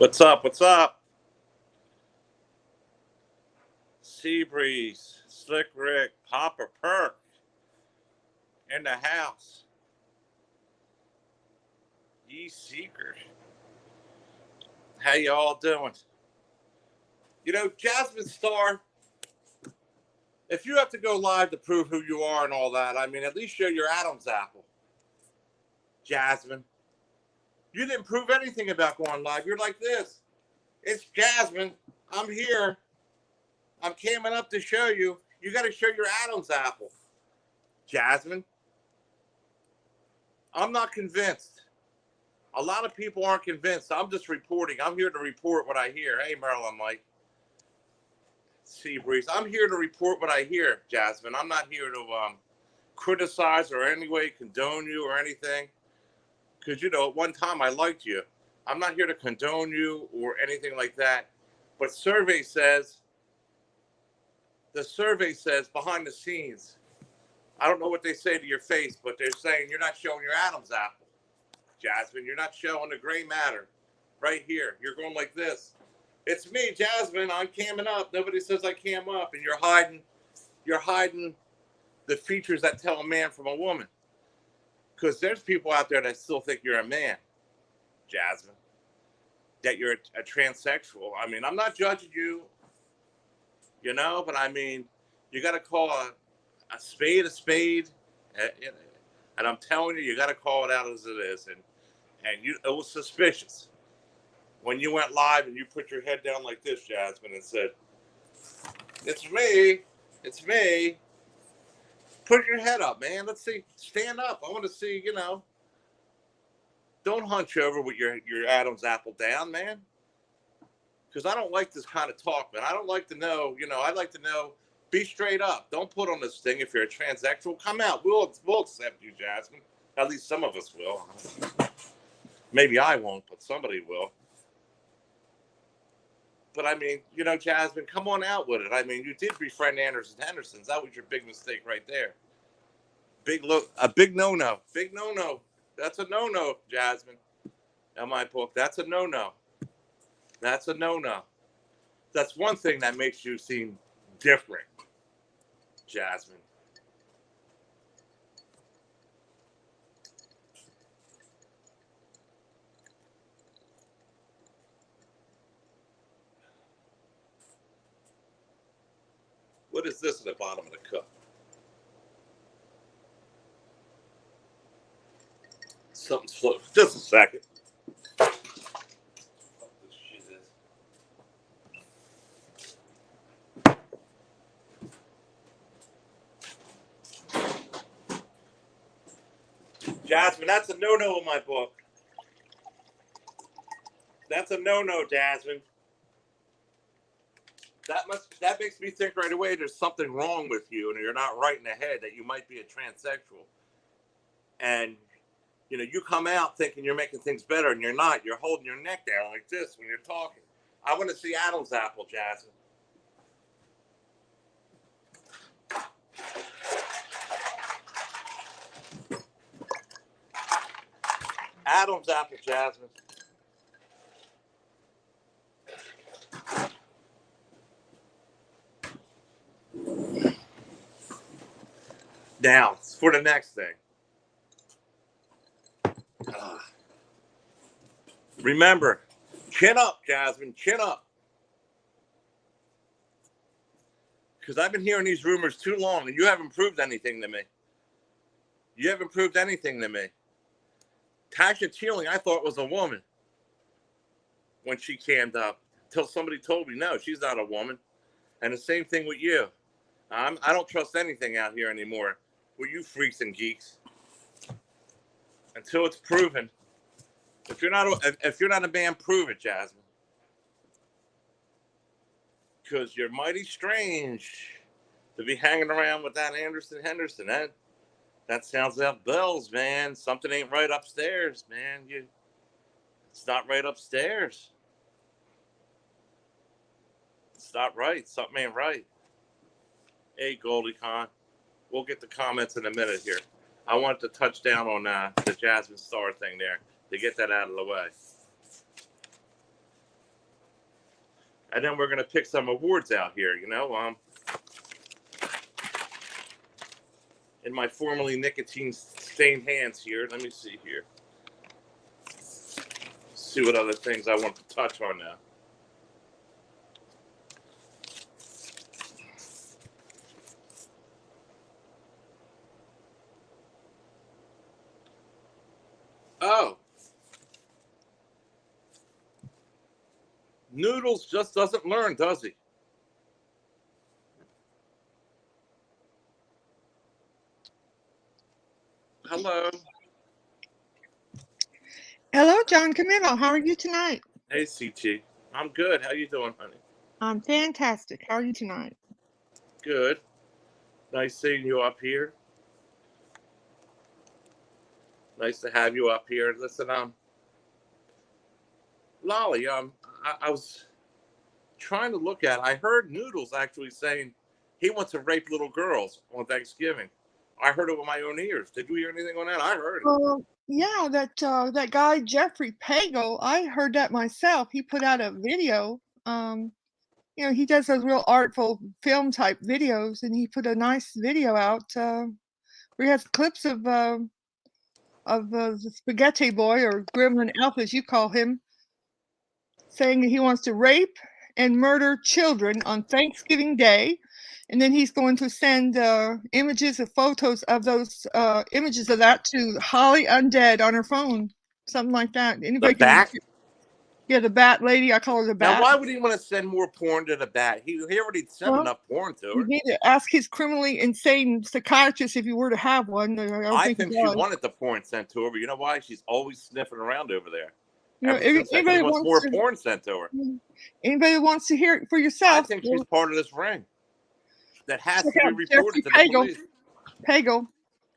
What's up? What's up? Seabreeze, Slick Rick, Papa Perk in the house. Ye Seeker. How you all doing? You know, Jasmine Star, if you have to go live to prove who you are and all that, I mean, at least show your Adam's apple. Jasmine. You didn't prove anything about going live. You're like this. It's Jasmine. I'm here. I'm coming up to show you. You got to show your Adam's apple. Jasmine. I'm not convinced. A lot of people aren't convinced. I'm just reporting. I'm here to report what I hear. Hey, Marilyn, Mike. Seabreeze. I'm here to report what I hear, Jasmine. I'm not here to criticize or any way condone you or anything. Because, you know, at one time I liked you. I'm not here to condone you or anything like that. But the survey says behind the scenes, I don't know what they say to your face, but they're saying you're not showing your Adam's apple. Jasmine, you're not showing the gray matter right here. You're going like this. It's me, Jasmine. I'm camming up. Nobody says I cam up, and you're hiding the features that tell a man from a woman. Because there's people out there that still think you're a man, Jasmine. That you're a transsexual. I mean, I'm not judging you, you know, but I mean, you got to call a spade a spade, and I'm telling you, you got to call it out as it is. And it was suspicious when you went live and you put your head down like this, Jasmine, and said, "It's me, it's me." Put your head up, man. Let's see. Stand up. I want to see. You know, don't hunch over with your Adam's apple down, man. Because I don't like this kind of talk, man. I don't like to know. You know, I'd like to know. Be straight up. Don't put on this thing. If you're a transsexual, come out. We'll accept you, Jasmine. At least some of us will. Maybe I won't, but somebody will. But I mean, you know, Jasmine, come on out with it. I mean, you did befriend Anderson Henderson's. That was your big mistake right there. A big no-no. Big no-no. That's a no-no, Jasmine. In my book, that's a no-no. That's a no-no. That's one thing that makes you seem different, Jasmine. What is this at the bottom of the cup? Something's floating. Just a second. What this shit is. Jasmine, that's a no-no in my book. That's a no-no, Jasmine. That makes me think right away there's something wrong with you and you're not right in the head, that you might be a transsexual. And, you know, you come out thinking you're making things better and you're not. You're holding your neck down like this when you're talking. I want to see Adam's apple, Jasmine. Adam's apple, Jasmine. Now, for the next thing. Remember, chin up, Jasmine, chin up. Because I've been hearing these rumors too long, and you haven't proved anything to me. You haven't proved anything to me. Tasha Teeling, I thought was a woman when she cammed up, until somebody told me, no, she's not a woman. And the same thing with you. I don't trust anything out here anymore with you freaks and geeks until it's proven. If you're not a man, prove it, Jasmine. Because you're mighty strange to be hanging around with that Anderson Henderson. That sounds like bells, man. Something ain't right upstairs, man. It's not right upstairs. It's not right. Something ain't right. Hey, Goldie Con. We'll get the comments in a minute here. I want to touch down on the Jasmine Star thing there to get that out of the way. and then we're gonna pick some awards out here. In my formerly nicotine stained hands here. Let me see here. See what other things I want to touch on now. Oh. Noodles just doesn't learn, does he? Hello. Hello, John Camillo. How are you tonight? Hey, CT. I'm good. How you doing, honey? I'm fantastic. How are you tonight? Good. Nice seeing you up here. Nice to have you up here. Listen, Lolly, I was trying to look at. I heard Noodles actually saying he wants to rape little girls on Thanksgiving. I heard it with my own ears. Did you hear anything on that? I heard it. Yeah, that guy Jeffrey Pagel. I heard that myself. He put out a video. He does those real artful film type videos, and he put a nice video out where he has clips of the spaghetti boy, or Gremlin Elf as you call him, saying that he wants to rape and murder children on Thanksgiving Day. And then he's going to send images of photos of those images of that to Holly Undead on her phone. Something like that. Anybody the bat? Yeah, the bat lady. I call her the bat. Now, why would he want to send more porn to the bat? He already sent enough porn to her. You need to ask his criminally insane psychiatrist if you were to have one. I think she wanted the porn sent to her, but you know why? She's always sniffing around over there. Anybody wants more porn sent to her. Anybody wants to hear it for yourself? I think she's part of this ring that has to be reported to the police. Pagel.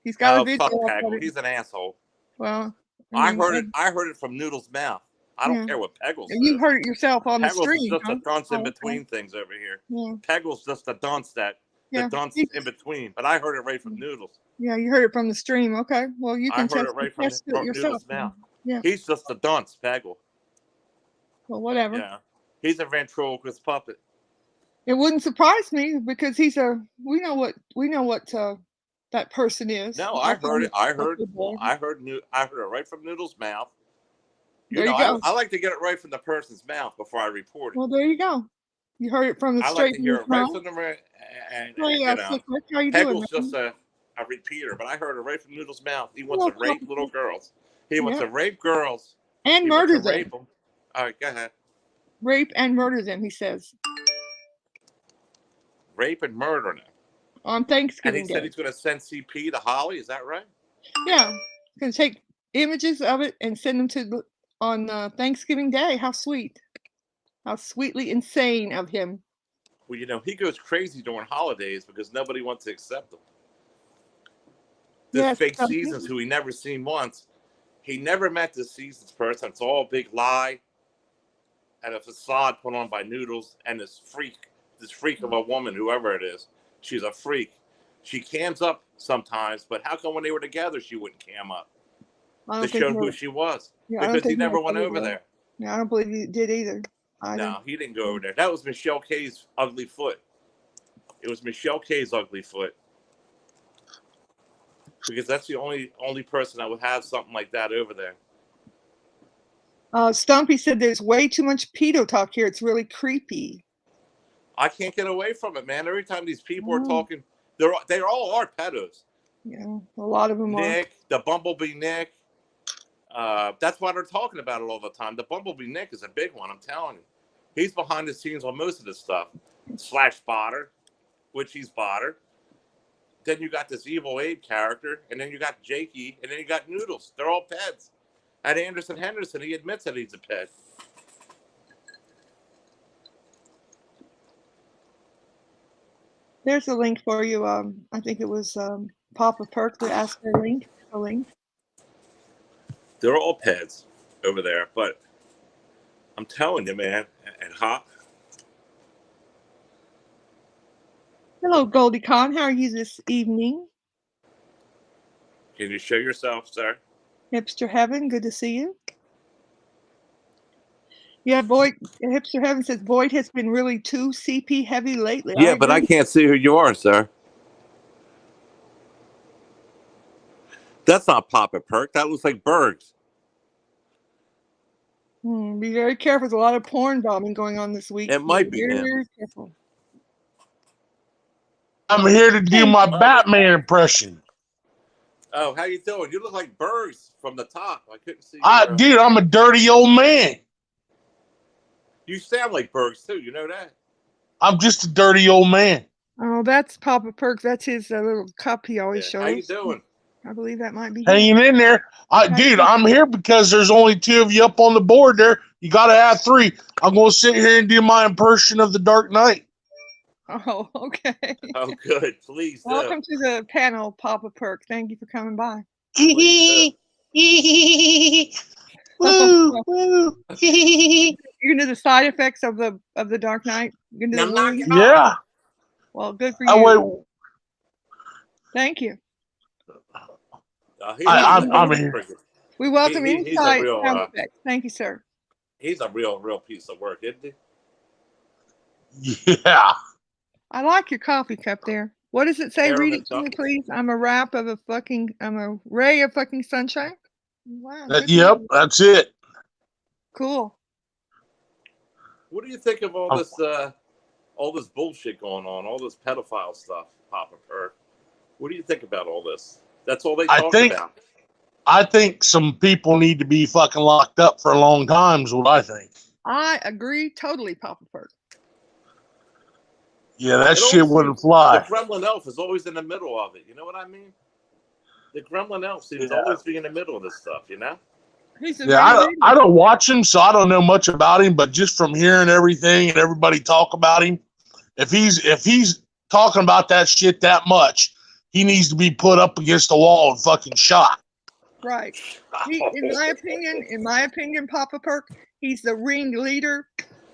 He's got a video. Fuck Pagel. He's an asshole. Well, I heard it from Noodle's mouth. I don't care what Pegel says. You heard it yourself on the stream. Pegel's just a dunce in between things over here. Yeah. Pegel's just a dunce that dunce in between. But I heard it right from Noodles. Yeah, you heard it from the stream. Okay. Well, you can heard it right from Noodles' mouth. Yeah. He's just a dunce, Pegel. Well, whatever. Yeah. He's a ventriloquist puppet. It wouldn't surprise me because we know what that person is. No, I heard it. I heard it right from Noodles' mouth. There you go. I like to get it right from the person's mouth before I report it. Well, there you go. You heard it from the straight. I like to hear it right from the Pegel's just a repeater, but I heard it right from Noodles' mouth. He wants to rape little girls. He wants to rape girls and murder them. All right, go ahead. Rape and murder them, he says. Rape and murder them on Thanksgiving. And he said he's going to send CP to Holly. Is that right? Yeah, he's going to take images of it and send them on Thanksgiving Day. How sweet. How sweetly insane of him. Well, he goes crazy during holidays because nobody wants to accept him. This fake Seasons, who he never seen once, he never met this Seasons person. It's all a big lie and a facade put on by Noodles and this freak of a woman, whoever it is. She's a freak. She cams up sometimes, but how come when they were together she wouldn't cam up? To show who she was. Yeah, because he never went over there. Yeah, I don't believe he did either. No, he didn't go over there. That was Michelle K's ugly foot. It was Michelle K's ugly foot. Because that's the only person that would have something like that over there. Stumpy said there's way too much pedo talk here. It's really creepy. I can't get away from it, man. Every time these people are talking, they all are pedos. Yeah, a lot of them Nick, the Bumblebee Nick. That's why they're talking about it all the time. The Bumblebee Nick is a big one, I'm telling you. He's behind the scenes on most of this stuff. Slash Botter, which he's Botter. Then you got this Evil Abe character, and then you got Jakey, and then you got Noodles. They're all pets. And Anderson Henderson, he admits that he's a pet. There's a link for you. I think it was Papa Perk that asked for a link. They're all pets over there, but I'm telling you, man, and hot. Hello, Goldie Con. How are you this evening? Can you show yourself, sir? Hipster Heaven, good to see you. Yeah, Boyd, Hipster Heaven says Boyd has been really too CP heavy lately. Yeah, but I can't see who you are, sir. That's not Papa Perk. That looks like Bergs. Be very careful. There's a lot of porn bombing going on this week. It might be very, him. very careful. I'm here to do my Batman impression. Oh, how you doing? You look like Bergs from the top. I couldn't see you. Dude, I'm a dirty old man. You sound like Bergs, too. You know that? I'm just a dirty old man. Oh, that's Papa Perk. That's his little cup he always shows. How you doing? I believe that might be Hanging in there. Dude, I'm here because there's only 2 of you up on the board there. You got to have 3. I'm going to sit here and do my impression of the Dark Knight. Oh, okay. Oh, good. Please do. Welcome to the panel, Papa Perk. Thank you for coming by. Woo, woo. You're into the side effects of the Dark Knight? Yeah. Well, good for you. Thank you. I'm here. We welcome inside sound effects. Thank you, sir. He's a real piece of work, isn't he? Yeah. I like your coffee cup there. What does it say? Read it to me, please. I'm a ray of fucking sunshine. Wow. Yep, that's it. Cool. What do you think of all this bullshit going on, all this pedophile stuff, Papa Perk? What do you think about all this? That's all they talk about. I think some people need to be fucking locked up for a long time is what I think. I agree totally, Papa Perk. Yeah, that shit wouldn't fly. The Gremlin Elf is always in the middle of it. You know what I mean? The Gremlin Elf seems to always be in the middle of this stuff, you know? I don't watch him, so I don't know much about him, but just from hearing everything and everybody talk about him, if he's talking about that shit that much, he needs to be put up against the wall and fucking shot. Right. In my opinion, Papa Perk, he's the ringleader.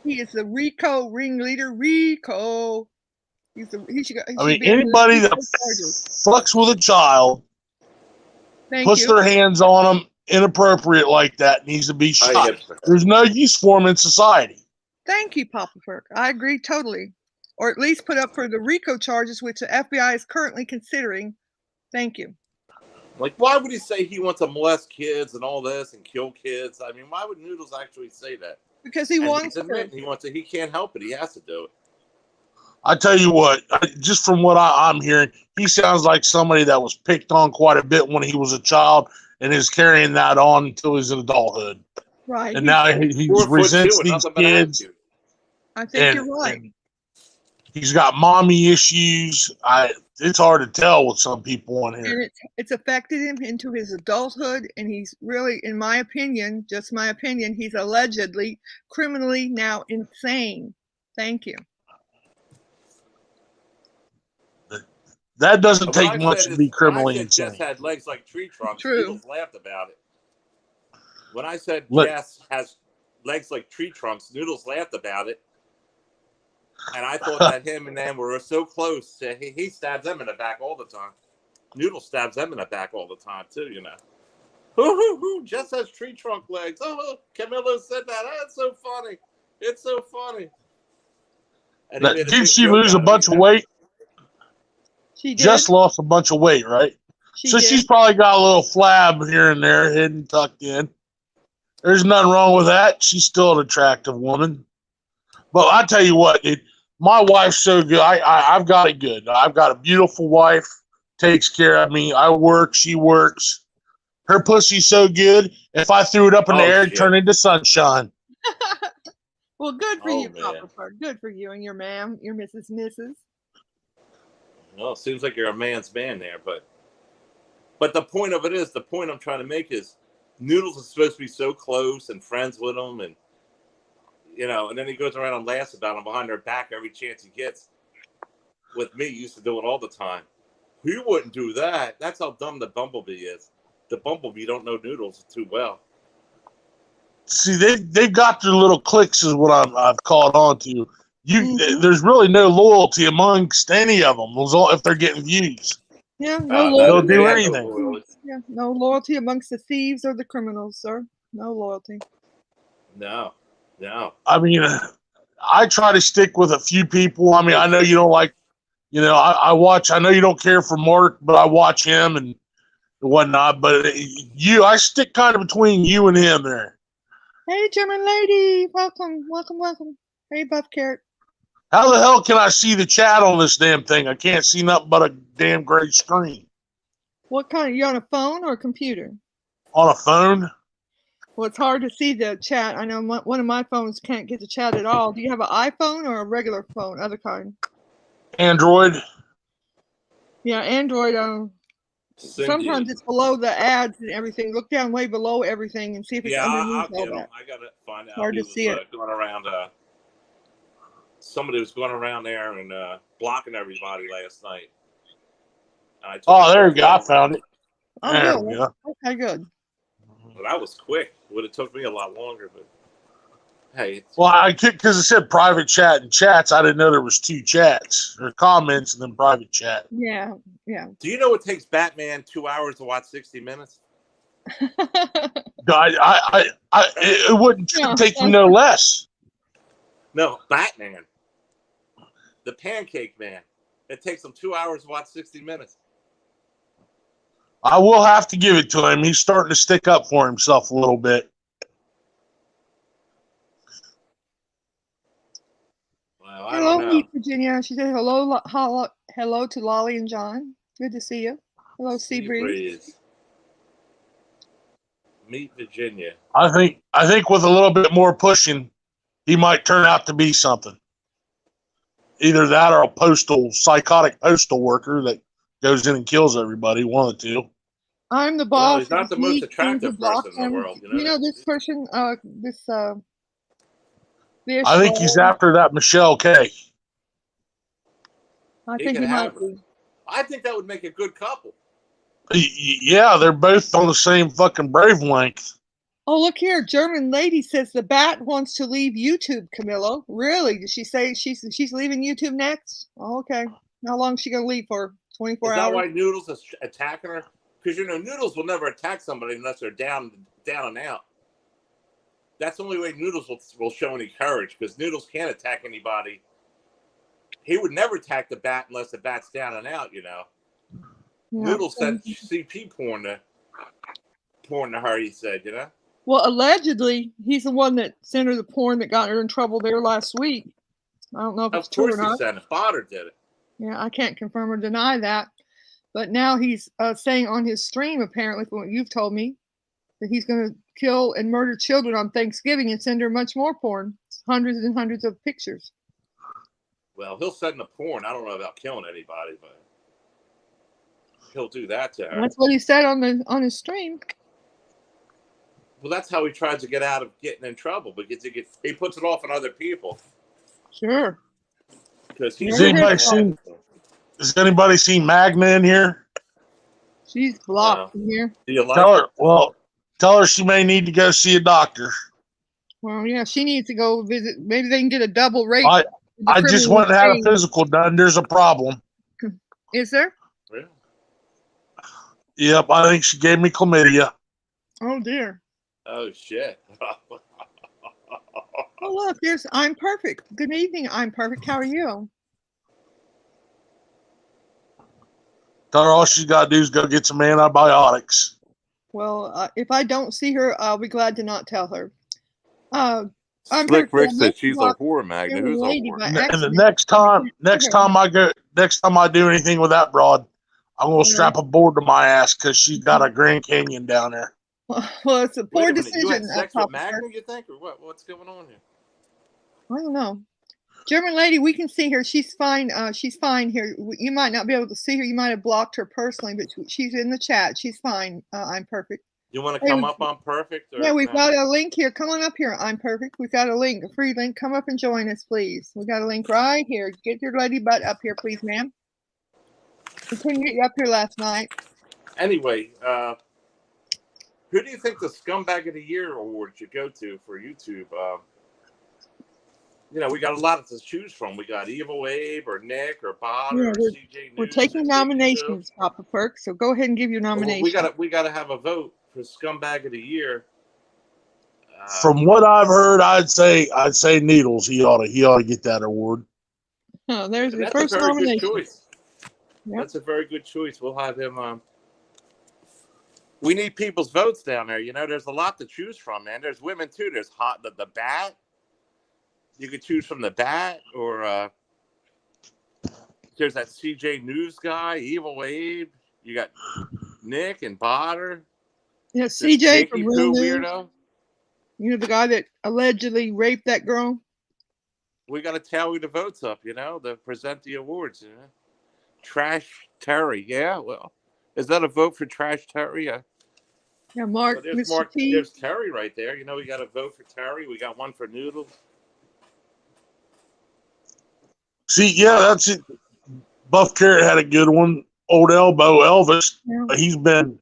He is the Rico ringleader. Rico. Anybody that fucks with a child, puts their hands on them inappropriate like that needs to be shot. There's no use for them in society. Thank you, Papa Perk. I agree totally. Or at least put up for the RICO charges, which the FBI is currently considering. Thank you. Like, why would he say he wants to molest kids and all this and kill kids? I mean, why would Noodles actually say that? Because he wants to. He wants to. He can't help it. He has to do it. I tell you what, just from what I'm hearing, he sounds like somebody that was picked on quite a bit when he was a child and is carrying that on until he's in adulthood. Right. And now he resents these kids. I think you're right. He's got mommy issues. It's hard to tell with some people on here. And it's affected him into his adulthood, and he's really, in my opinion, just my opinion, he's allegedly criminally now insane. Thank you. That doesn't take much to be criminally insane. Jess had legs like tree trunks. True. Noodles laughed about it. When I said Jess has legs like tree trunks, Noodles laughed about it. And I thought that him and them were so close. He stabs them in the back all the time. Noodles stabs them in the back all the time, too, you know. Jess has tree trunk legs. Oh, Camilo said that. Oh, it's so funny. It's so funny. Did she lose a bunch of weight? She did. Just lost a bunch of weight, right? She's probably got a little flab here and there, hidden, tucked in. There's nothing wrong with that. She's still an attractive woman. But I tell you what, dude, my wife's so good. I've got it good. I've got a beautiful wife, takes care of me. I work, she works. Her pussy's so good. If I threw it up in the air, it'd turn into sunshine. Well, good for you, Papa Perk. Good for you and your ma'am, your Mrs. Well, it seems like you're a man's man there, but the point of it is, the point I'm trying to make is Noodles is supposed to be so close and friends with him, and you know, and then he goes around and laughs about him behind their back every chance he gets. With me, he used to do it all the time. He wouldn't do that. That's how dumb the Bumblebee is. The Bumblebee don't know Noodles too well. See, they've got their little cliques is what I've caught on to. There's really no loyalty amongst any of them if they're getting views. Yeah, no loyalty. They'll do anything. Yeah, no loyalty amongst the thieves or the criminals, sir. No loyalty. No. No. I mean, I try to stick with a few people. I mean, I know you don't like, I watch. I know you don't care for Mark, but I watch him and whatnot. But I stick kind of between you and him there. Hey, German lady, welcome. Hey, Buff Carrot. How the hell can I see the chat on this damn thing? I can't see nothing but a damn gray screen. What kind? You on a phone or a computer? On a phone. Well, it's hard to see the chat. I know one of my phones can't get the chat at all. Do you have an iPhone or a regular phone? Other kind? Android. Yeah, Android. Sometimes it's below the ads and everything. Look down way below everything and see if it's underneath all that. I gotta find out. Hard to see it. Going around. Somebody was going around there and blocking everybody last night. There you go. I found it. Oh, there we go. Okay, good. Well, that was quick. Would have took me a lot longer, but hey. Well, I could because it said private chat and chats. I didn't know there was two chats or comments and then private chat. Yeah. Do you know it takes Batman 2 hours to watch 60 Minutes? It wouldn't take you no less. No, Batman, the Pancake Man. It takes him 2 hours to watch 60 Minutes. I will have to give it to him. He's starting to stick up for himself a little bit. Well, I don't know. Hello, Virginia. She said hello to Lolly and John. Good to see you. Hello, Seabreeze. Meet Virginia. I think with a little bit more pushing, he might turn out to be something. Either that or a psychotic postal worker that goes in and kills everybody. One of the two. I'm the boss. Well, he's not the most attractive person in the world. You know this person. I think he's after that Michelle K. I think he might be. I think that would make a good couple. Yeah, they're both on the same fucking brave length. Oh, look here. German lady says the bat wants to leave YouTube, Camillo. Really? Did she say she's leaving YouTube next? Oh, okay. How long is she going to leave for? 24 hours? Is that why Noodles is attacking her? Because, Noodles will never attack somebody unless they're down and out. That's the only way Noodles will show any courage, because Noodles can't attack anybody. He would never attack the bat unless the bat's down and out, Yeah, Noodles sent CP porn to her, he said, Well, allegedly, he's the one that sent her the porn that got her in trouble there last week. I don't know if it's true or not. Of course he sent it. Father did it. Yeah, I can't confirm or deny that. But now he's saying on his stream, apparently, from what you've told me, that he's going to kill and murder children on Thanksgiving and send her much more porn. Hundreds and hundreds of pictures. Well, he'll send the porn. I don't know about killing anybody, but he'll do that to her. That's what he said on his stream. Well, that's how he tries to get out of getting in trouble, because he puts it off on other people. Sure. Because has anybody seen Magna in here? She's blocked in here. Do you like tell her she may need to go see a doctor. Well, yeah, she needs to go visit. Maybe they can get a double rate. I just went and had a physical done. There's a problem. Is there? Really? Yep, I think she gave me chlamydia. Oh, dear. Oh, shit. Oh, look, there's I'm Perfect. Good evening, I'm Perfect. How are you? Tell her all she's got to do is go get some antibiotics. Well, if I don't see her, I'll be glad to not tell her. Slick Rick said she's a whore magnet. Who's a whore? And the next time I do anything with that broad, I'm gonna strap a board to my ass because she's got a Grand Canyon down there. Well, it's a poor decision. You had sex with Magna, you think, or what? What's going on here? I don't know. German lady, we can see her. She's fine. She's fine here. You might not be able to see her. You might have blocked her personally, but she's in the chat. She's fine. I'm Perfect. You want to come up on Perfect? Yeah, we've got a link here. Come on up here. I'm Perfect. We've got a link, a free link. Come up and join us, please. We got a link right here. Get your lady butt up here, please, ma'am. We couldn't get you up here last night. Anyway, who do you think the Scumbag of the Year award should go to for YouTube? We got a lot to choose from. We got Evil Abe or Nick or Bob or CJ News. We're taking nominations, Papa Perk. So go ahead and give your nomination. We got to have a vote for Scumbag of the Year. From what I've heard, I'd say Needles. He ought to get that award. Oh, there's the That's first a very nomination. good choice. Yep. That's a very good choice. We'll have him. We need people's votes down there. You know, there's a lot to choose from, man. There's women too. There's the Bat. You could choose from the Bat, or there's that CJ News guy, Evil Abe. You got Nick and Botter. Yeah, CJ from Real News. Weirdo. You know, the guy that allegedly raped that girl. We got to tally the votes up, you know, to present the awards. You know? Trash Terry, yeah. Well, is that a vote for Trash Terry? Yeah, Mark. There's Terry right there. You know, we got a vote for Terry. We got one for Noodles. See, yeah, that's it. Buff Carrot had a good one. Old Elbow Elvis. Yeah. He's been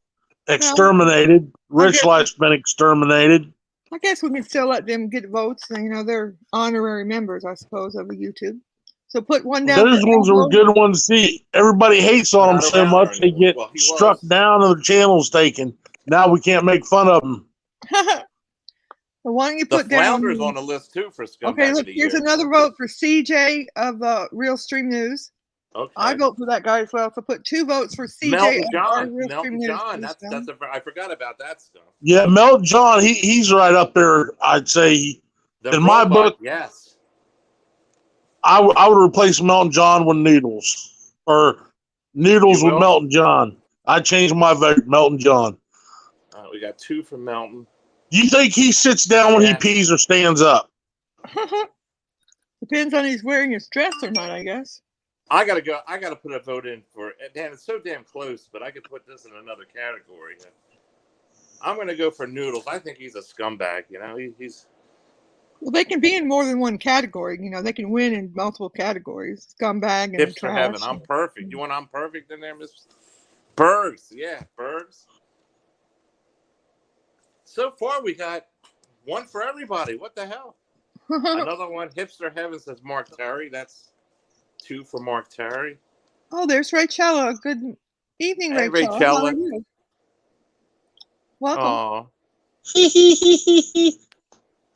exterminated. Rich Life's been exterminated. I guess we can still let them get votes. You know, they're honorary members, I suppose, of the YouTube. So put one down. Those ones are good ones. See, everybody hates on them so much they get struck down and their channels taken. Now we can't make fun of them. Well, why don't you put down? Flounder's on the list too for Scumbag. Okay, look, here's another vote for CJ of Real Stream News. Okay. I vote for that guy as well. So put 2 votes for CJ. Melton John. I forgot about that stuff. Yeah, Melton John. He's right up there. I'd say in my book. Yes. I would replace Melton John with Noodles, or Noodles with Melton John. I changed my vote. Melton John. We got 2 from Melton. You think he sits down when he pees or stands up? Depends on he's wearing his dress or not, I guess. I gotta put a vote in for. Dan, it's so damn close, but I could put this in another category. I'm gonna go for Noodles. I think he's a scumbag. You know, he's. Well, they can be in more than one category. You know, they can win in multiple categories. Scumbag and Hipster trash. Heaven. I'm perfect. You want I'm perfect in there, Miss Bergs? Yeah, Bergs. So far, we got one for everybody. What the hell? Another one. Hipster Heaven says Mark Terry. That's 2 for Mark Terry. Oh, there's Rachella. Good evening, hey, Rachella. How are you? Welcome.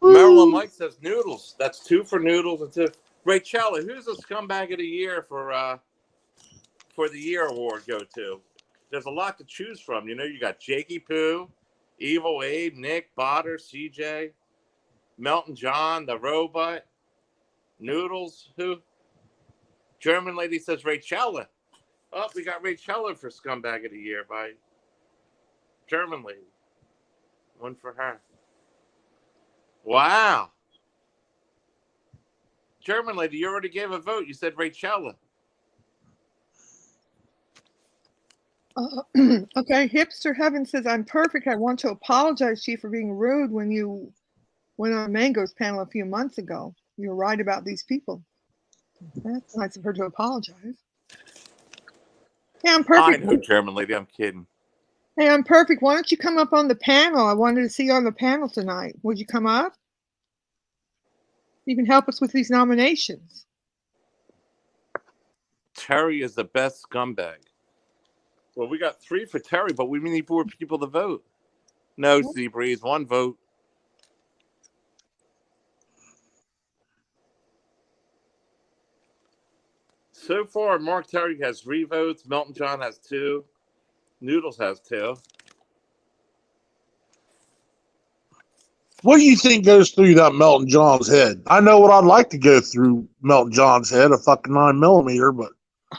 Marilyn Mike says Noodles. That's 2 for Noodles and 2. Rachella, who's the scumbag of the year for the year award go to? There's a lot to choose from. You know, you got Jakey Poo, Evil Abe, Nick, Botter, CJ, Melton John, the Robot, Noodles, who? German lady says Rachella. Oh, we got Rachella for Scumbag of the Year by German lady. One for her. Wow. German lady, you already gave a vote. You said Rachella. Okay, Hipster Heaven says, I'm perfect. I want to apologize to you for being rude when you went on Mango's panel a few months ago. You were right about these people. That's nice of her to apologize. Hey, I'm perfect. I know, German lady. I'm kidding. Hey, I'm perfect. Why don't you come up on the panel? I wanted to see you on the panel tonight. Would you come up? You can help us with these nominations. Terry is the best scumbag. Well, we got 3 for Terry, but we need 4 people to vote. No, Sea Breeze, 1 vote. So far, Mark Terry has 3 votes. Melton John has 2. Noodles has 2. What do you think goes through that Melton John's head? I know what I'd like to go through Melton John's head, a fucking 9mm, but.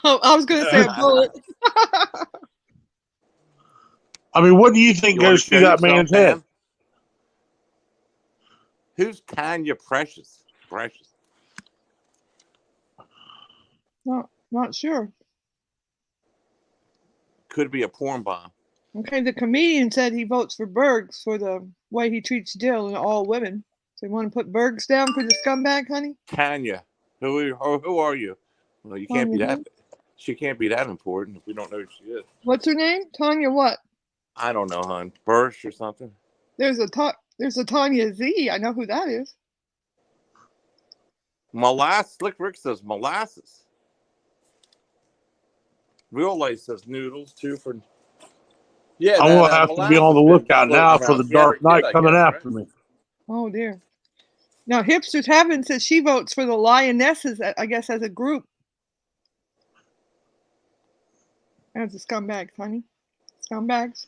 Oh, I was going to say a bullet. I mean, what do you think goes through that man's head? Who's Tanya Precious? Not sure. Could be a porn bomb. Okay, the comedian said he votes for Bergs for the way he treats Dill and all women. So you want to put Bergs down for the scumbag, honey? Tanya, who are you? Well, you can't be that. She can't be that important if we don't know who she is. What's her name? Tanya what? I don't know, hon. Bursch or something. There's a Tanya Z. I know who that is. Molasses. Slick Rick says molasses. Real Life says Noodles, 2 for. Yeah, I will have to be on the lookout now for the Dark Knight coming after me. Oh dear. Now Hipsters Heaven says she votes for the Lionesses, I guess, as a group. As the scumbags, honey. Scumbags.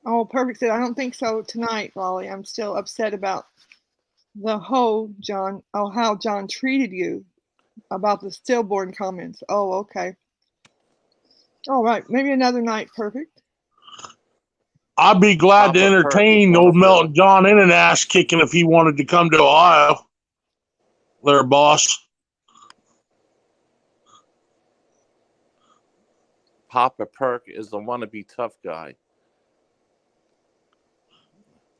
Oh, Perfect said, I don't think so tonight, Lolly. I'm still upset about the how John treated you about the stillborn comments. Oh, okay. All right, maybe another night, Perfect. I'd be glad to entertain old Melton John in an ass kicking if he wanted to come to Ohio. There, boss. Papa Perk is the wannabe tough guy.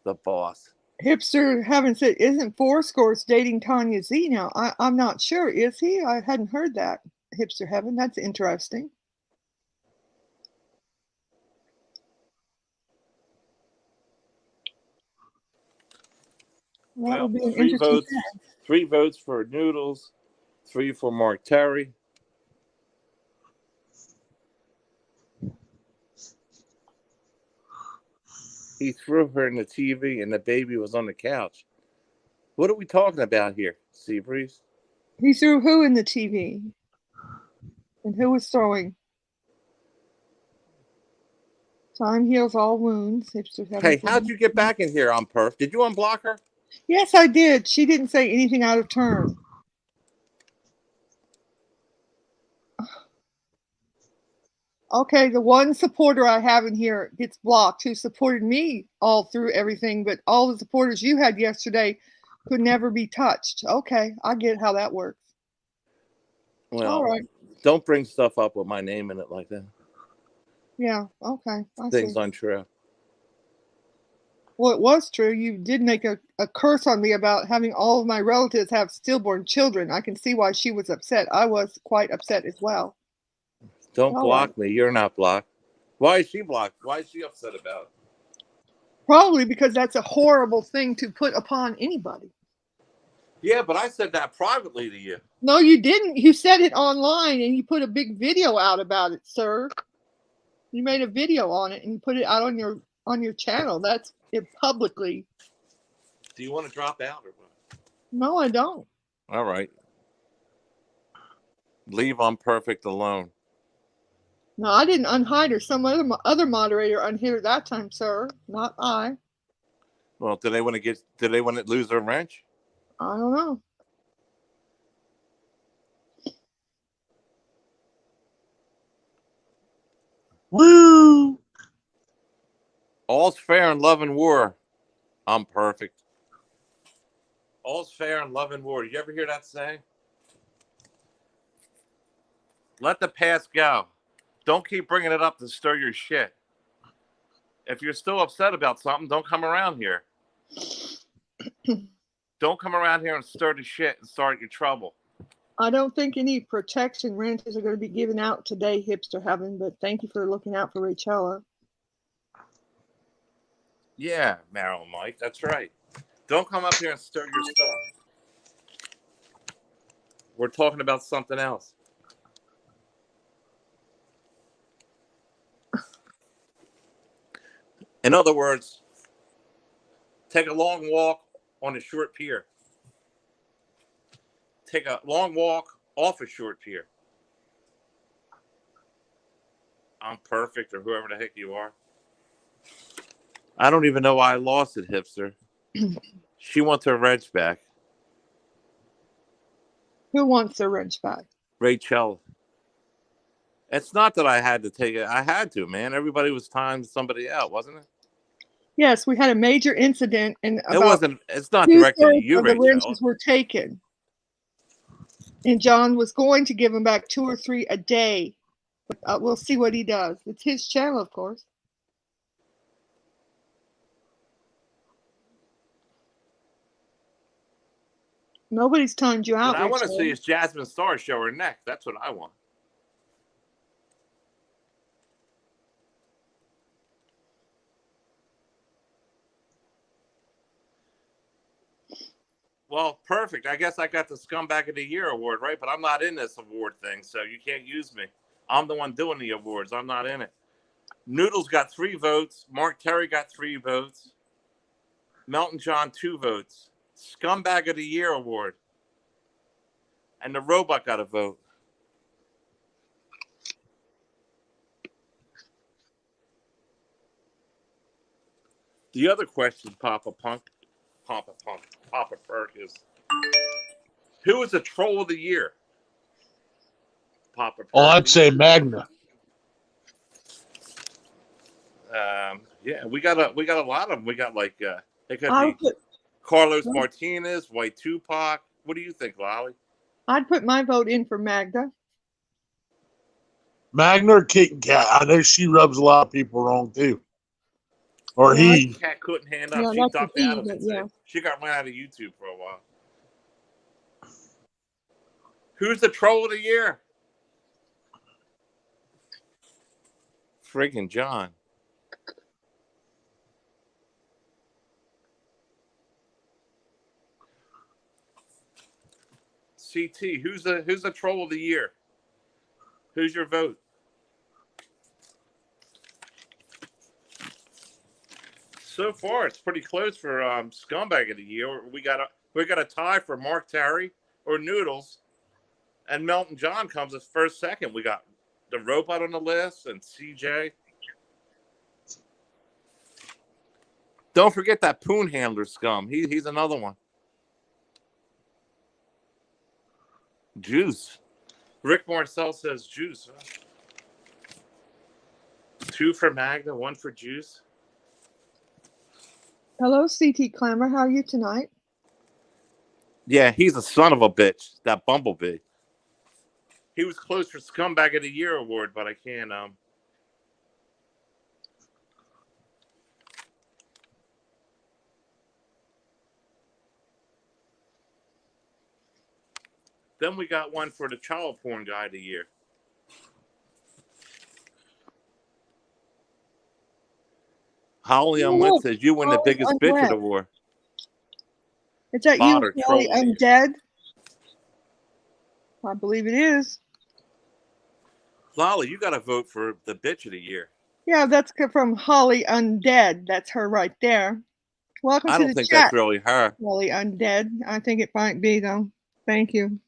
The boss. Hipster Heaven said, isn't Fourscourse dating Tanya Z now? I'm not sure. Is he? I hadn't heard that. Hipster Heaven. That's interesting. That would be an interesting thing. 3 votes for Noodles, 3 for Mark Terry. He threw her in the TV and the baby was on the couch. What are we talking about here, Seabreeze? He threw who in the TV? And who was throwing? Time heals all wounds. Hey, how'd you get back in here on Perf? Did you unblock her? Yes, I did. She didn't say anything out of turn. Okay, the one supporter I have in here gets blocked who supported me all through everything, but all the supporters you had yesterday could never be touched. Okay, I get how that works. Well, all right. Don't bring stuff up with my name in it like that. Yeah, okay. Things untrue. Well, it was true. You did make a curse on me about having all of my relatives have stillborn children. I can see why she was upset. I was quite upset as well. Don't block me. You're not blocked. Why is she blocked? Why is she upset about it? Probably because that's a horrible thing to put upon anybody. Yeah, but I said that privately to you. No, you didn't. You said it online and you put a big video out about it, sir. You made a video on it and you put it out on your channel. That's it publicly. Do you want to drop out or what? No, I don't. All right. Leave Unperfect alone. No, I didn't unhide her. Some other moderator unhid her that time, sir. Not I. Well, do they want to lose their wrench? I don't know. Woo! All's fair in love and war. I'm perfect. All's fair in love and war. Did you ever hear that saying? Let the past go. Don't keep bringing it up to stir your shit. If you're still upset about something, don't come around here. Don't come around here and stir the shit and start your trouble. I don't think any protection wrenches are going to be given out today, Hipster Heaven, but thank you for looking out for Rachella. Yeah, Meryl and Mike, that's right. Don't come up here and stir your stuff. We're talking about something else. In other words, take a long walk on a short pier. Take a long walk off a short pier. I'm perfect, or whoever the heck you are. I don't even know why I lost it, Hipster. She wants her wrench back. Who wants their wrench back? Rachel. It's not that I had to take it. I had to, man. Everybody was timing somebody out, wasn't it? Yes, we had a major incident, and it's not directed at you, Rachel. The wrenches were taken, and John was going to give them back 2 or 3 a day. But we'll see what he does. It's his channel, of course. Nobody's timed you out. What I want to see is Jasmine Star show her neck. That's what I want. Well, perfect. I guess I got the Scumbag of the Year award, right? But I'm not in this award thing, so you can't use me. I'm the one doing the awards. I'm not in it. Noodles got 3 votes. Mark Terry got 3 votes. Melton John, 2 votes. Scumbag of the Year award. And the robot got a vote. The other question, Papa Perk, is who is the troll of the year? Papa Perk. Oh, I'd say Magna. Yeah, we got a lot of them. We got like it could be Carlos Martinez, White Tupac. What do you think, Lolly? I'd put my vote in for Magda. Magna or Kit and Kat? I know she rubs a lot of people wrong too. Or he. Cat couldn't hand up. Yeah, She ducked out of it. yeah. She got run out of YouTube for a while. Who's the troll of the year? Friggin' John. CT, who's the troll of the year? Who's your vote? So far, it's pretty close for Scumbag of the Year. We got a tie for Mark Terry or Noodles, and Melton John comes as first, second. We got the robot on the list and CJ. Don't forget that Poon Handler scum. He's another one. Juice. Rick Marcel says Juice. Huh? 2 for Magda, 1 for Juice. Hello, CT Clamor. How are you tonight? Yeah, he's a son of a bitch, that Bumblebee. He was close for Scumbag of the Year award, but I can't. Then we got one for the child porn guy of the year. Holly Unlit says you win the biggest bitch of the war. Is that you, Holly Undead? I believe it is. Lolly, you got to vote for the bitch of the year. Yeah, that's from Holly Undead. That's her right there. Welcome to the chat. I don't think that's really her. Holly Undead. I think it might be, though. Thank you.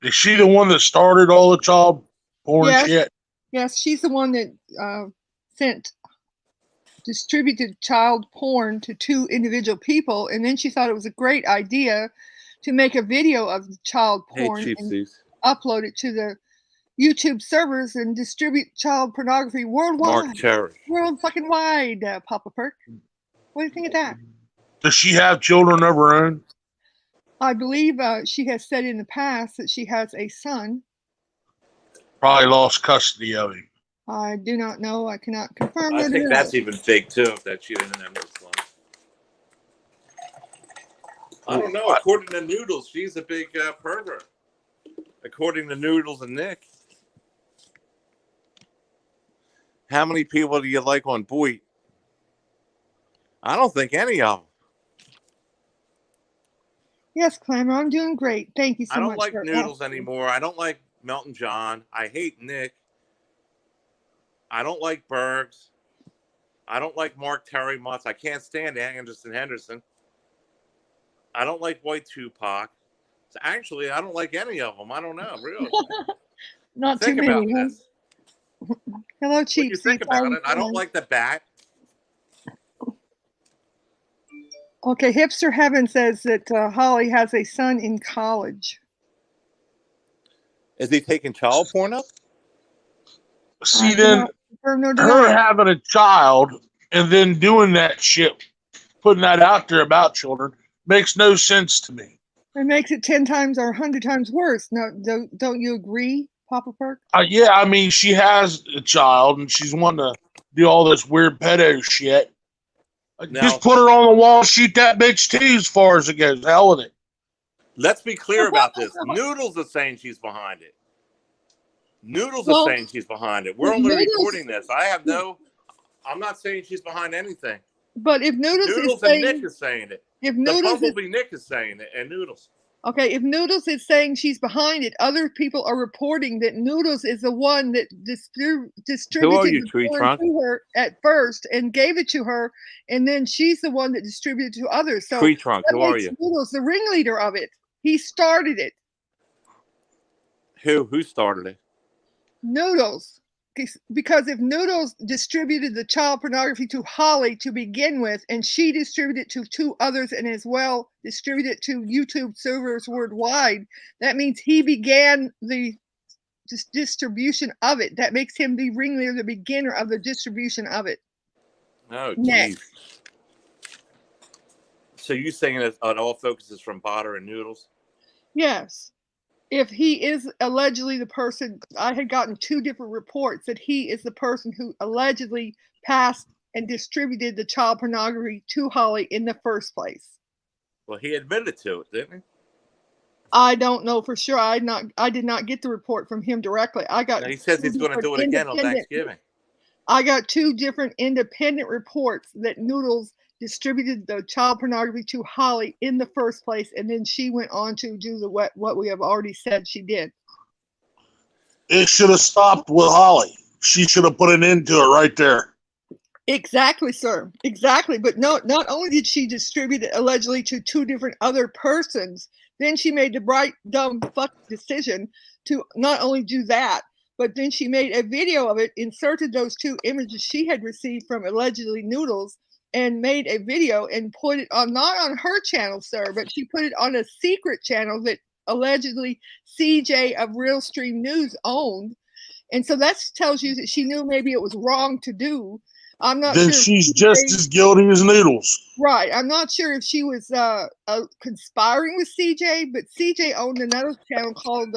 Is she the one that started all the child porn shit? Yes, she's the one that distributed child porn to 2 individual people, and then she thought it was a great idea to make a video of child porn and upload it to the YouTube servers and distribute child pornography worldwide. Mark Terry. World fucking wide, Papa Perk. What do you think of that? Does she have children of her own? I believe she has said in the past that she has a son. Probably lost custody of him. I do not know. I cannot confirm. I think that's even fake too, that she didn't have no son. I don't know. According to Noodles, she's a big pervert. According to Noodles and Nick. How many people do you like on Boyd? I don't think any of them. Yes, Clamor, I'm doing great. Thank you so much. I don't like Noodles anymore. I don't like Melton John. I hate Nick. I don't like Bergs. I don't like Mark Terry much. I can't stand Anderson Henderson. I don't like White Tupac. So actually, I don't like any of them. I don't know, really. Not too many. Huh? Hello, Chief. You think about it. I don't like the Bat. Okay, Hipster Heaven says that Holly has a son in college. Is he taking child porn up? See, then her having a child and then doing that shit, putting that out there about children, makes no sense to me. It makes it 10 times or 100 times worse. No, don't you agree, Papa Perk? Yeah, I mean, she has a child and she's wanting to do all this weird pedo shit. Now, just put her on the wall, shoot that bitch too, as far as it goes. Hell with it. Let's be clear about this. Noodles is saying she's behind it. Noodles is saying she's behind it. We're only recording this. I'm not saying she's behind anything. But if Noodles and Nick is saying it. If Noodles the Bumblebee Nick is saying it, and Noodles. Okay, if Noodles is saying she's behind it, other people are reporting that Noodles is the one that distributed the Tree porn Trunk? to her at first and gave it to her, and then she's the one that distributed to others. So Tree Trunk, that who are makes you? Noodles the ringleader of it. He started it. Who started it? Noodles. Because if Noodles distributed the child pornography to Holly to begin with, and she distributed it to 2 others and as well distributed to YouTube servers worldwide, that means he began the distribution of it. That makes him the ringleader, the beginner of the distribution of it. Oh, jeez. So you saying that it all focuses from Potter and Noodles? Yes. If he is allegedly the person, I had gotten 2 different reports that he is the person who allegedly passed and distributed the child pornography to Holly in the first place. Well, he admitted to it, didn't he? I don't know for sure. I did not get the report from him directly. I got. No, he says he's going to do it again on Thanksgiving. I got 2 different independent reports that Noodles distributed the child pornography to Holly in the first place, and then she went on to do what we have already said she did. It should have stopped with Holly. She should have put an end to it right there. Exactly, sir. Exactly. But no, not only did she distribute it allegedly to 2 different other persons, then she made the bright, dumb, fuck decision to not only do that, but then she made a video of it, inserted those 2 images she had received from allegedly Noodles, and made a video and put it on, not on her channel, sir, but she put it on a secret channel that allegedly CJ of Real Stream News owned. And so that tells you that she knew maybe it was wrong to do. I'm not then sure. She's just as guilty as Noodles. Right. I'm not sure if she was conspiring with CJ, but CJ owned another channel called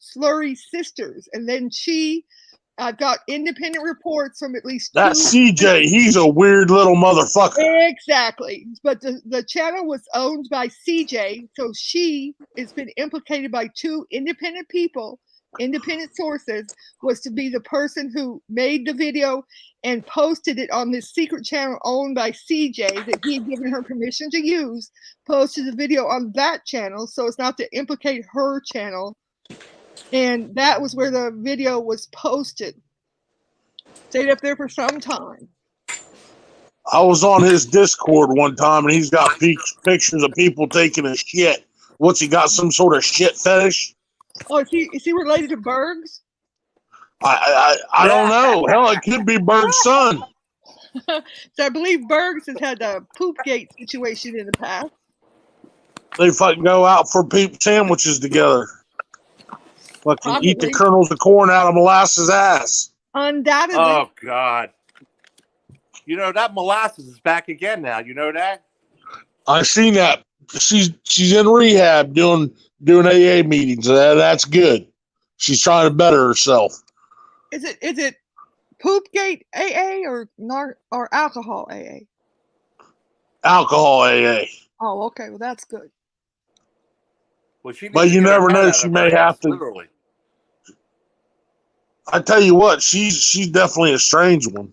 Slurry Sisters. And then I've got independent reports from at least 2. That CJ, he's a weird little motherfucker. Exactly. But the channel was owned by CJ, so she has been implicated by 2 independent people, independent sources, was to be the person who made the video and posted it on this secret channel owned by CJ that he had given her permission to use, posted the video on that channel so as not to implicate her channel. And that was where the video was posted. Stayed up there for some time. I was on his Discord one time, and he's got pictures of people taking a shit. What's he got? Some sort of shit fetish? Oh, is he related to Berg's? I don't know. Hell, it could be Berg's son. So I believe Berg's has had a poopgate situation in the past. They fucking go out for peep sandwiches together. Fucking eat the kernels of corn out of molasses ass. Undoubtedly. Oh, God. You know, that molasses is back again now. You know that? I seen that. She's in rehab doing AA meetings. That's good. She's trying to better herself. Is it Poopgate AA or alcohol AA? Alcohol AA. Oh, okay. Well, that's good. Well, but you never know. She may have to. Literally. I tell you what, she's definitely a strange one.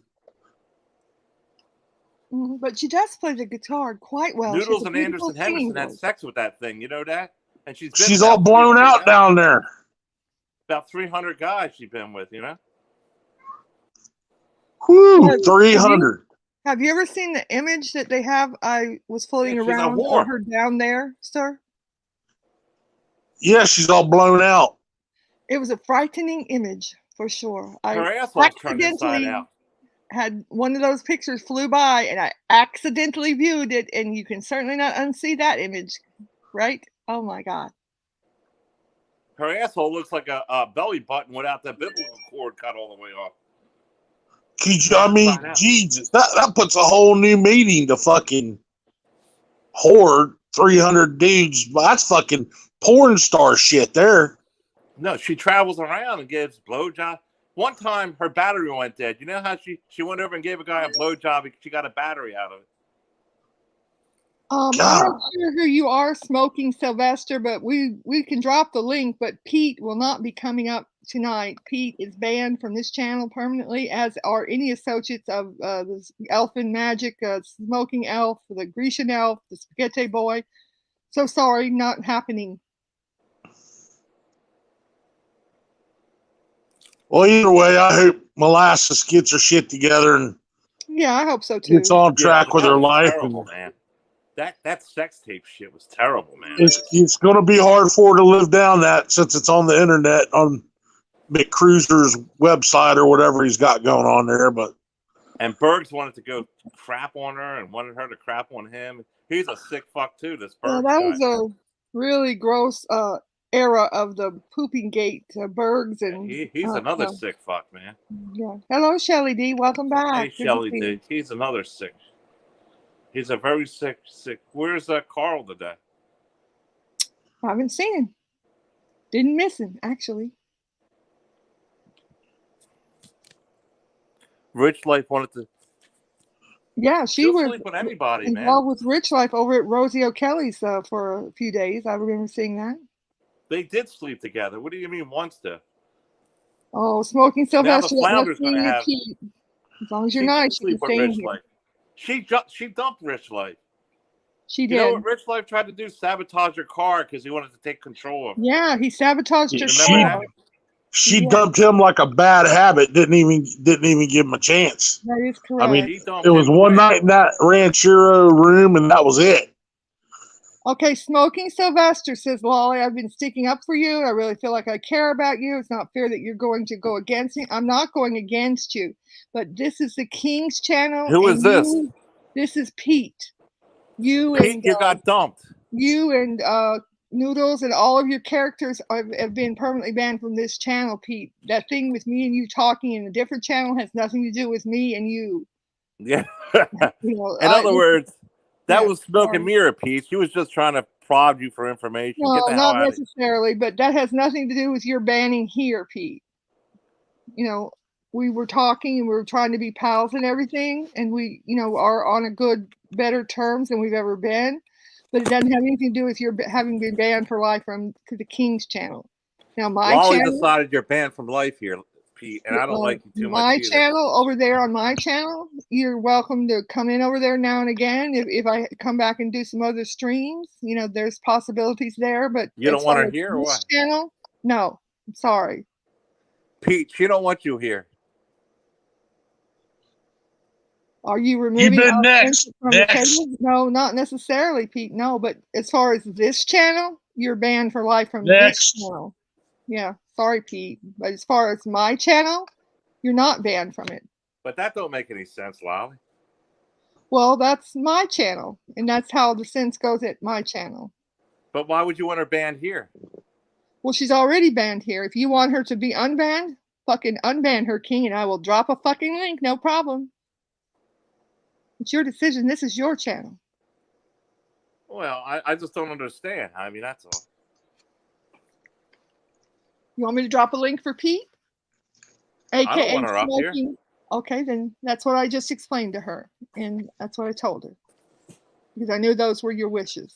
But she does play the guitar quite well. Noodles and Anderson Henderson had sex with that thing. You know that? And she's all blown out down there. About 300 guys she's been with, you know? Whew, 300. Have you ever seen the image that they have? I was floating around on her down there, sir. Yeah, she's all blown out. It was a frightening image, for sure. Her asshole's turned inside out. Had one of those pictures flew by, and I accidentally viewed it, and you can certainly not unsee that image, right? Oh, my God. Her asshole looks like a belly button without the biblical cord cut all the way off. I mean, Jesus, that puts a whole new meaning to fucking whore, 300 dudes. That's fucking porn star shit there. No, she travels around and gives blowjobs. One time, her battery went dead. You know how she went over and gave a guy a blowjob? She got a battery out of it. I'm not sure who you are, Smoking Sylvester, but we can drop the link. But Pete will not be coming up tonight. Pete is banned from this channel permanently, as are any associates of the Elfin Magic, Smoking Elf, the Grecian Elf, the Spaghetti Boy. So sorry, not happening Well, either way, I hope Molasses gets her shit together and Yeah, I hope so too. gets on track but with that her was life. terrible, And man. That sex tape shit was terrible, man. it's going to be hard for her to live down that since it's on the internet on McCruiser's website or whatever he's got going on there. But and Bergs wanted to go crap on her and wanted her to crap on him. He's a sick fuck too. This Yeah, Bergs that guy. was a really gross era of the pooping gate, Bergs and He's another sick fuck, man. Yeah. Hello, Shelly D. Welcome back. Hey, Shelly D. He's another sick. He's a very sick. Where's Carl today? I haven't seen him. Didn't miss him, actually. Rich Life wanted to. Yeah, she was sleep with anybody, involved man. with Rich Life over at Rosie O'Kelly's for a few days. I remember seeing that. They did sleep together. What do you mean wants to? Oh, Smoking Sylvester. Now the Flounder's going to have. As long as you're nice, you can stay in here. Life. She dumped Rich Life. She did. You know what Rich Life tried to do? Sabotage her car because he wanted to take control of her. Yeah, he sabotaged her car. She dumped him like a bad habit. Didn't even give him a chance. That is correct. I mean, it was one night in that Ranchero room, and that was it. Okay, Smoking Sylvester says, Lolly, I've been sticking up for you. I really feel like I care about you. It's not fair that you're going to go against me. I'm not going against you, but this is the King's channel. Who is this? This is Pete. You got dumped. You and Noodles and all of your characters have been permanently banned from this channel, Pete. That thing with me and you talking in a different channel has nothing to do with me and you. Yeah. In other words, that was smoke and mirror, Pete. She was just trying to prod you for information. No, not necessarily, but that has nothing to do with your banning here, Pete. You know, we were talking and we were trying to be pals and everything, and we, are on a better terms than we've ever been. But it doesn't have anything to do with your having been banned for life from the King's channel. Now, Lolly decided you're banned from life here, Pete, and I don't like you too much. My channel over there on my channel, you're welcome to come in over there now and again. If I come back and do some other streams, there's possibilities there. But you don't want her here or what? Channel? No, I'm sorry, Pete. She don't want you here. Are you removing? You've been next. No, not necessarily, Pete. No, but as far as this channel, you're banned for life from this channel. Yeah, sorry, Pete. But as far as my channel, you're not banned from it. But that don't make any sense, Lolly. Well, that's my channel, and that's how the sense goes at my channel. But why would you want her banned here? Well, she's already banned here. If you want her to be unbanned, fucking unban her, King, and I will drop a fucking link. No problem. It's your decision. This is your channel. Well, I just don't understand. I mean, that's all. You want me to drop a link for Pete? AKA I don't want her up here. Okay, then that's what I just explained to her. And that's what I told her. Because I knew those were your wishes.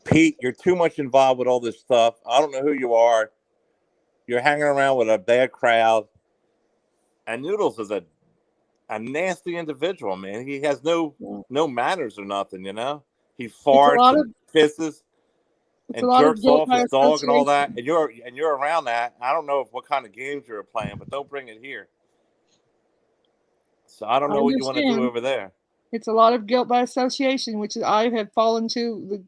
Pete, you're too much involved with all this stuff. I don't know who you are. You're hanging around with a bad crowd. And Noodles is a nasty individual, man. He has no manners or nothing, He farts and pisses and jerks off his dog and all that. And you're around that. I don't know what kind of games you're playing, but don't bring it here. So I don't know what you want to do over there. It's a lot of guilt by association, which I have fallen to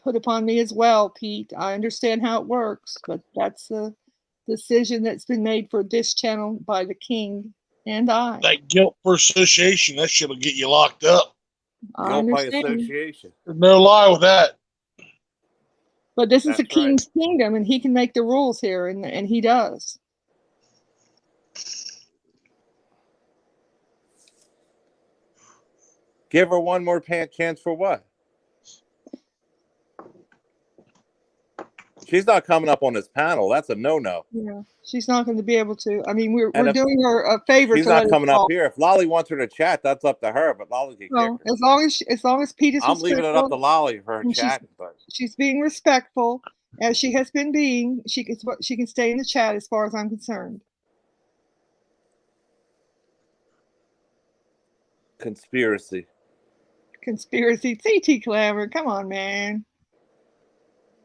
put upon me as well, Pete. I understand how it works, but that's the decision that's been made for this channel by the King and I. That guilt for association, that shit will get you locked up. Guilt by association. There's no lie with that. But this is the King's kingdom, and he can make the rules here, and he does. Give her one more chance for what? She's not coming up on this panel. That's a no-no. Yeah, she's not going to be able to. I mean, we're doing her a favor. She's not coming up here. If Lolly wants her to chat, that's up to her. But Lolly can kick her. As long as Pete is I'm leaving it up to Lolly for her chat. But she's being respectful, as she has been being. She can stay in the chat as far as I'm concerned. Conspiracy. CT Clamor. Come on, man.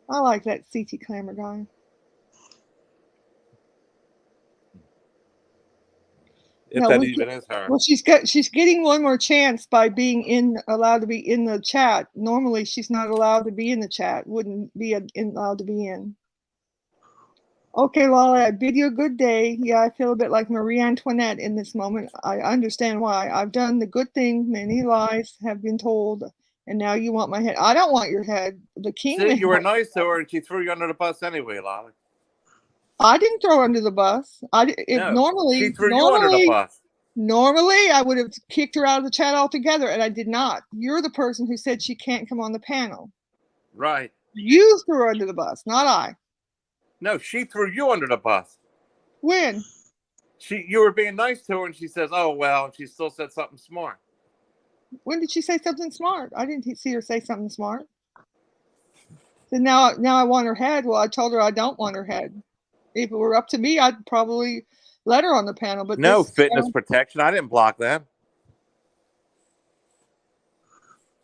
I like that CT Clamor guy. If that even is her. Well, she's getting one more chance by being allowed to be in the chat. Normally, she's not allowed to be in the chat. Wouldn't be allowed to be in. Okay, Lolly, I bid you a good day. Yeah, I feel a bit like Marie Antoinette in this moment. I understand why. I've done the good thing. Many lies have been told, and now you want my head. I don't want your head. The king. See, you were nice to her, and she threw you under the bus anyway, Lolly. I didn't throw her under the bus. Normally, she threw you under the bus. Normally, I would have kicked her out of the chat altogether, and I did not. You're the person who said she can't come on the panel. Right. You threw her under the bus, not I. No, she threw you under the bus. When? You were being nice to her, and she says, "Oh well," and she still said something smart. When did she say something smart? I didn't see her say something smart. So now I want her head. Well, I told her I don't want her head. If it were up to me, I'd probably let her on the panel. But no fitness protection. I didn't block them.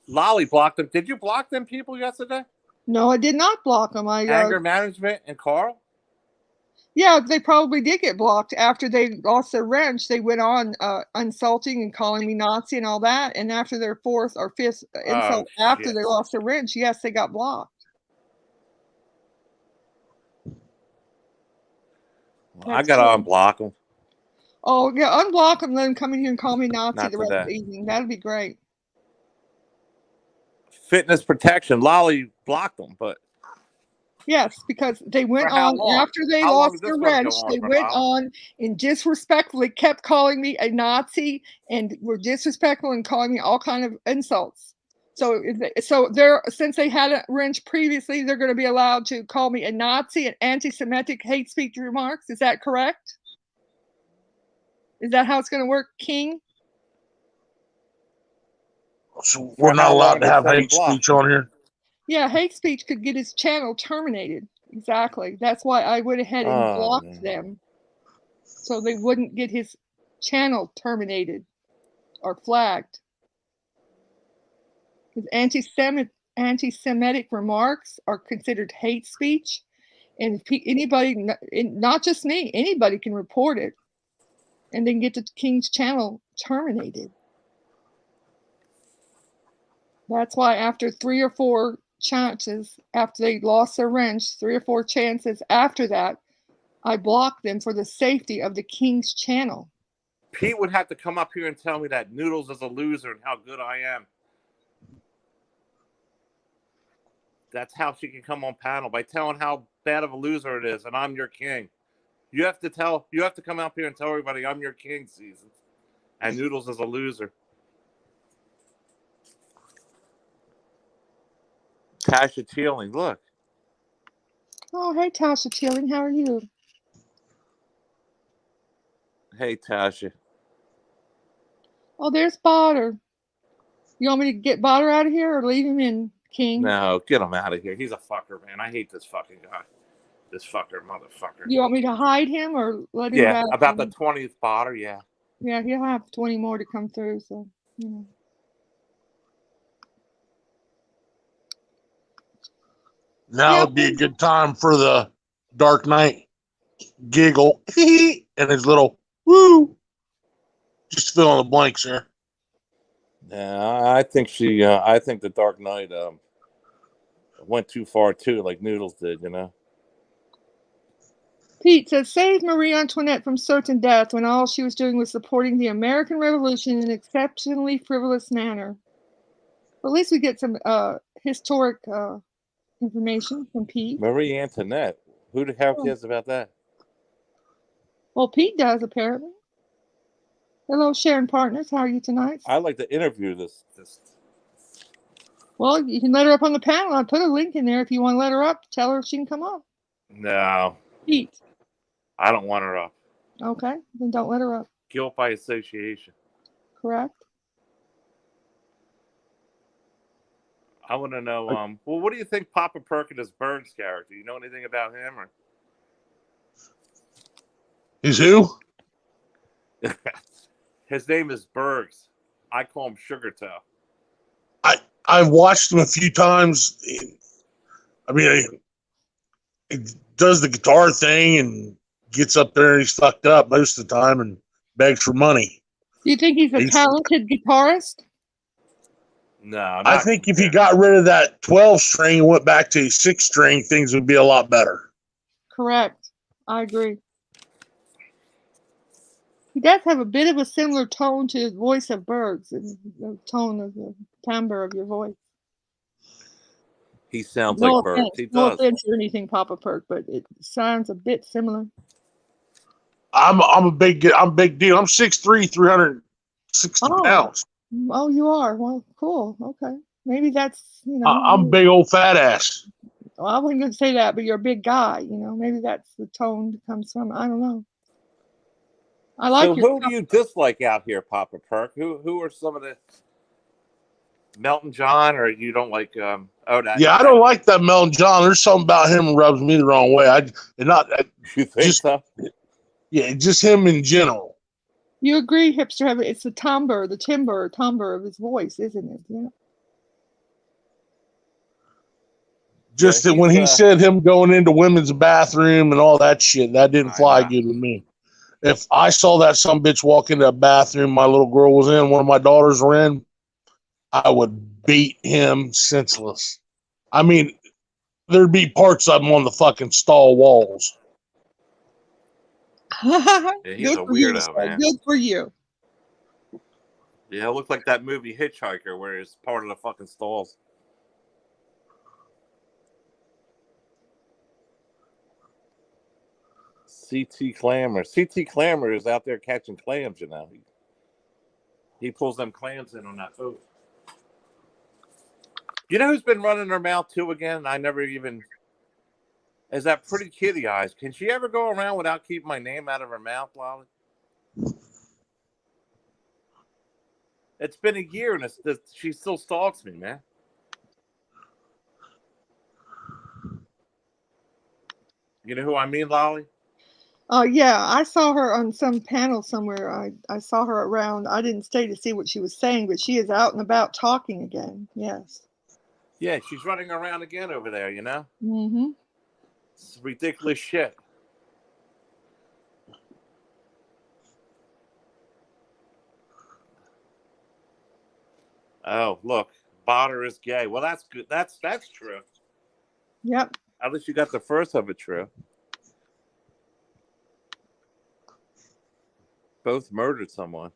Lolly blocked them. Did you block them people yesterday? No, I did not block them. Anger management and Carl? Yeah, they probably did get blocked after they lost their wrench. They went on insulting and calling me Nazi and all that. And after their fourth or fifth insult after they lost their wrench, yes, they got blocked. Well, I got to unblock them. Oh, yeah, unblock them, then come in here and call me Nazi the rest of the evening. That'd be great. Fitness protection. Lolly blocked them, but... Yes, because they went on after they lost their wrench. They went on and disrespectfully kept calling me a Nazi and were disrespectful and calling me all kind of insults. So since they had a wrench previously, they're going to be allowed to call me a Nazi and anti-Semitic hate speech remarks. Is that correct? Is that how it's going to work, King? So we're not allowed to have hate speech on here. Yeah, hate speech could get his channel terminated. Exactly. That's why I went ahead and blocked them. So they wouldn't get his channel terminated or flagged. Because anti-Semitic remarks are considered hate speech. And anybody, not just me, anybody can report it. And then get the King's channel terminated. That's why after 3 or 4 chances, after they lost their wrench, 3 or 4 chances after that, I blocked them for the safety of the King's channel. Pete would have to come up here and tell me that Noodles is a loser and how good I am. That's how she can come on panel, by telling how bad of a loser it is, and I'm your king. You have to come up here and tell everybody I'm your king, Seasons, and Noodles is a loser. Tasha Teeling, look. Oh, hey, Tasha Teeling, how are you? Hey, Tasha. Oh, there's Botter. You want me to get Botter out of here or leave him in, King? No, get him out of here. He's a fucker, man. I hate this fucking guy. This fucker, motherfucker. You want me to hide him or let him back? Yeah, about the 20th Botter, yeah. Yeah, he'll have 20 more to come through, so, you know. Now would be a good time for the Dark Knight giggle and his little woo. Just fill in the blanks here. Yeah, I think the Dark Knight went too far too, like Noodles did, you know. Pete says, save Marie Antoinette from certain death when all she was doing was supporting the American Revolution in an exceptionally frivolous manner. Well, at least we get some historic information from Pete. Marie Antoinette. Who the hell cares about that? Well, Pete does, apparently. Hello, Sharon Partners. How are you tonight? I'd like to interview this. Well, you can let her up on the panel. I put a link in there if you want to let her up. Tell her she can come up. No. Pete. I don't want her up. Okay, then don't let her up. Guilt by association. Correct. I want to know, well, what do you think Papa Perkins Burns' character? You know anything about him? Or? He's who? His name is Bergs. I call him Sugar Toe. I've watched him a few times. I mean, does the guitar thing and gets up there and he's fucked up most of the time and begs for money. Do you think he's a talented guitarist? No, I think if he got rid of that 12 string and went back to 6 string, things would be a lot better. Correct. I agree. He does have a bit of a similar tone to his voice of Berg's, the tone of the timbre of your voice. He sounds like Berg. He no does. offense or anything, Papa Perk, but it sounds a bit similar. I'm a big deal. I'm 6'3", 360 pounds. Oh, you are? Well, cool. Okay. Maybe that's, I'm a big old fat ass. Well, I wasn't going to say that, but you're a big guy, Maybe that's the tone that comes from. I don't know. I like so who do you dislike out here, Papa Perk? Who are some of the Melton John, or you don't like I don't like that Melton John. There's something about him that rubs me the wrong way. You think so? Yeah, just him in general. You agree, hipster? It's the timbre of his voice, isn't it? Yeah. Just that when he said him going into women's bathroom and all that shit, that didn't fly good with me. If I saw that some bitch walk into a bathroom my little girl was in, one of my daughters were in, I would beat him senseless. I mean, there'd be parts of him on the fucking stall walls. Yeah, he's a weirdo, man. Good for you. Yeah, it looked like that movie Hitchhiker, where it's part of the fucking stalls. CT Clamor. CT Clamor is out there catching clams, He pulls them clams in on that boat. You know who's been running her mouth too again? I never even... Is that Pretty Kitty Eyes. Can she ever go around without keeping my name out of her mouth, Lolly? It's been a year and she still stalks me, man. You know who I mean, Lolly? Oh, yeah. I saw her on some panel somewhere. I saw her around. I didn't stay to see what she was saying, but she is out and about talking again. Yes. Yeah, she's running around again over there, Mm-hmm. It's ridiculous shit. Oh, look. Botter is gay. Well, that's good. That's true. Yep. At least you got the first of it true. Both murdered someone.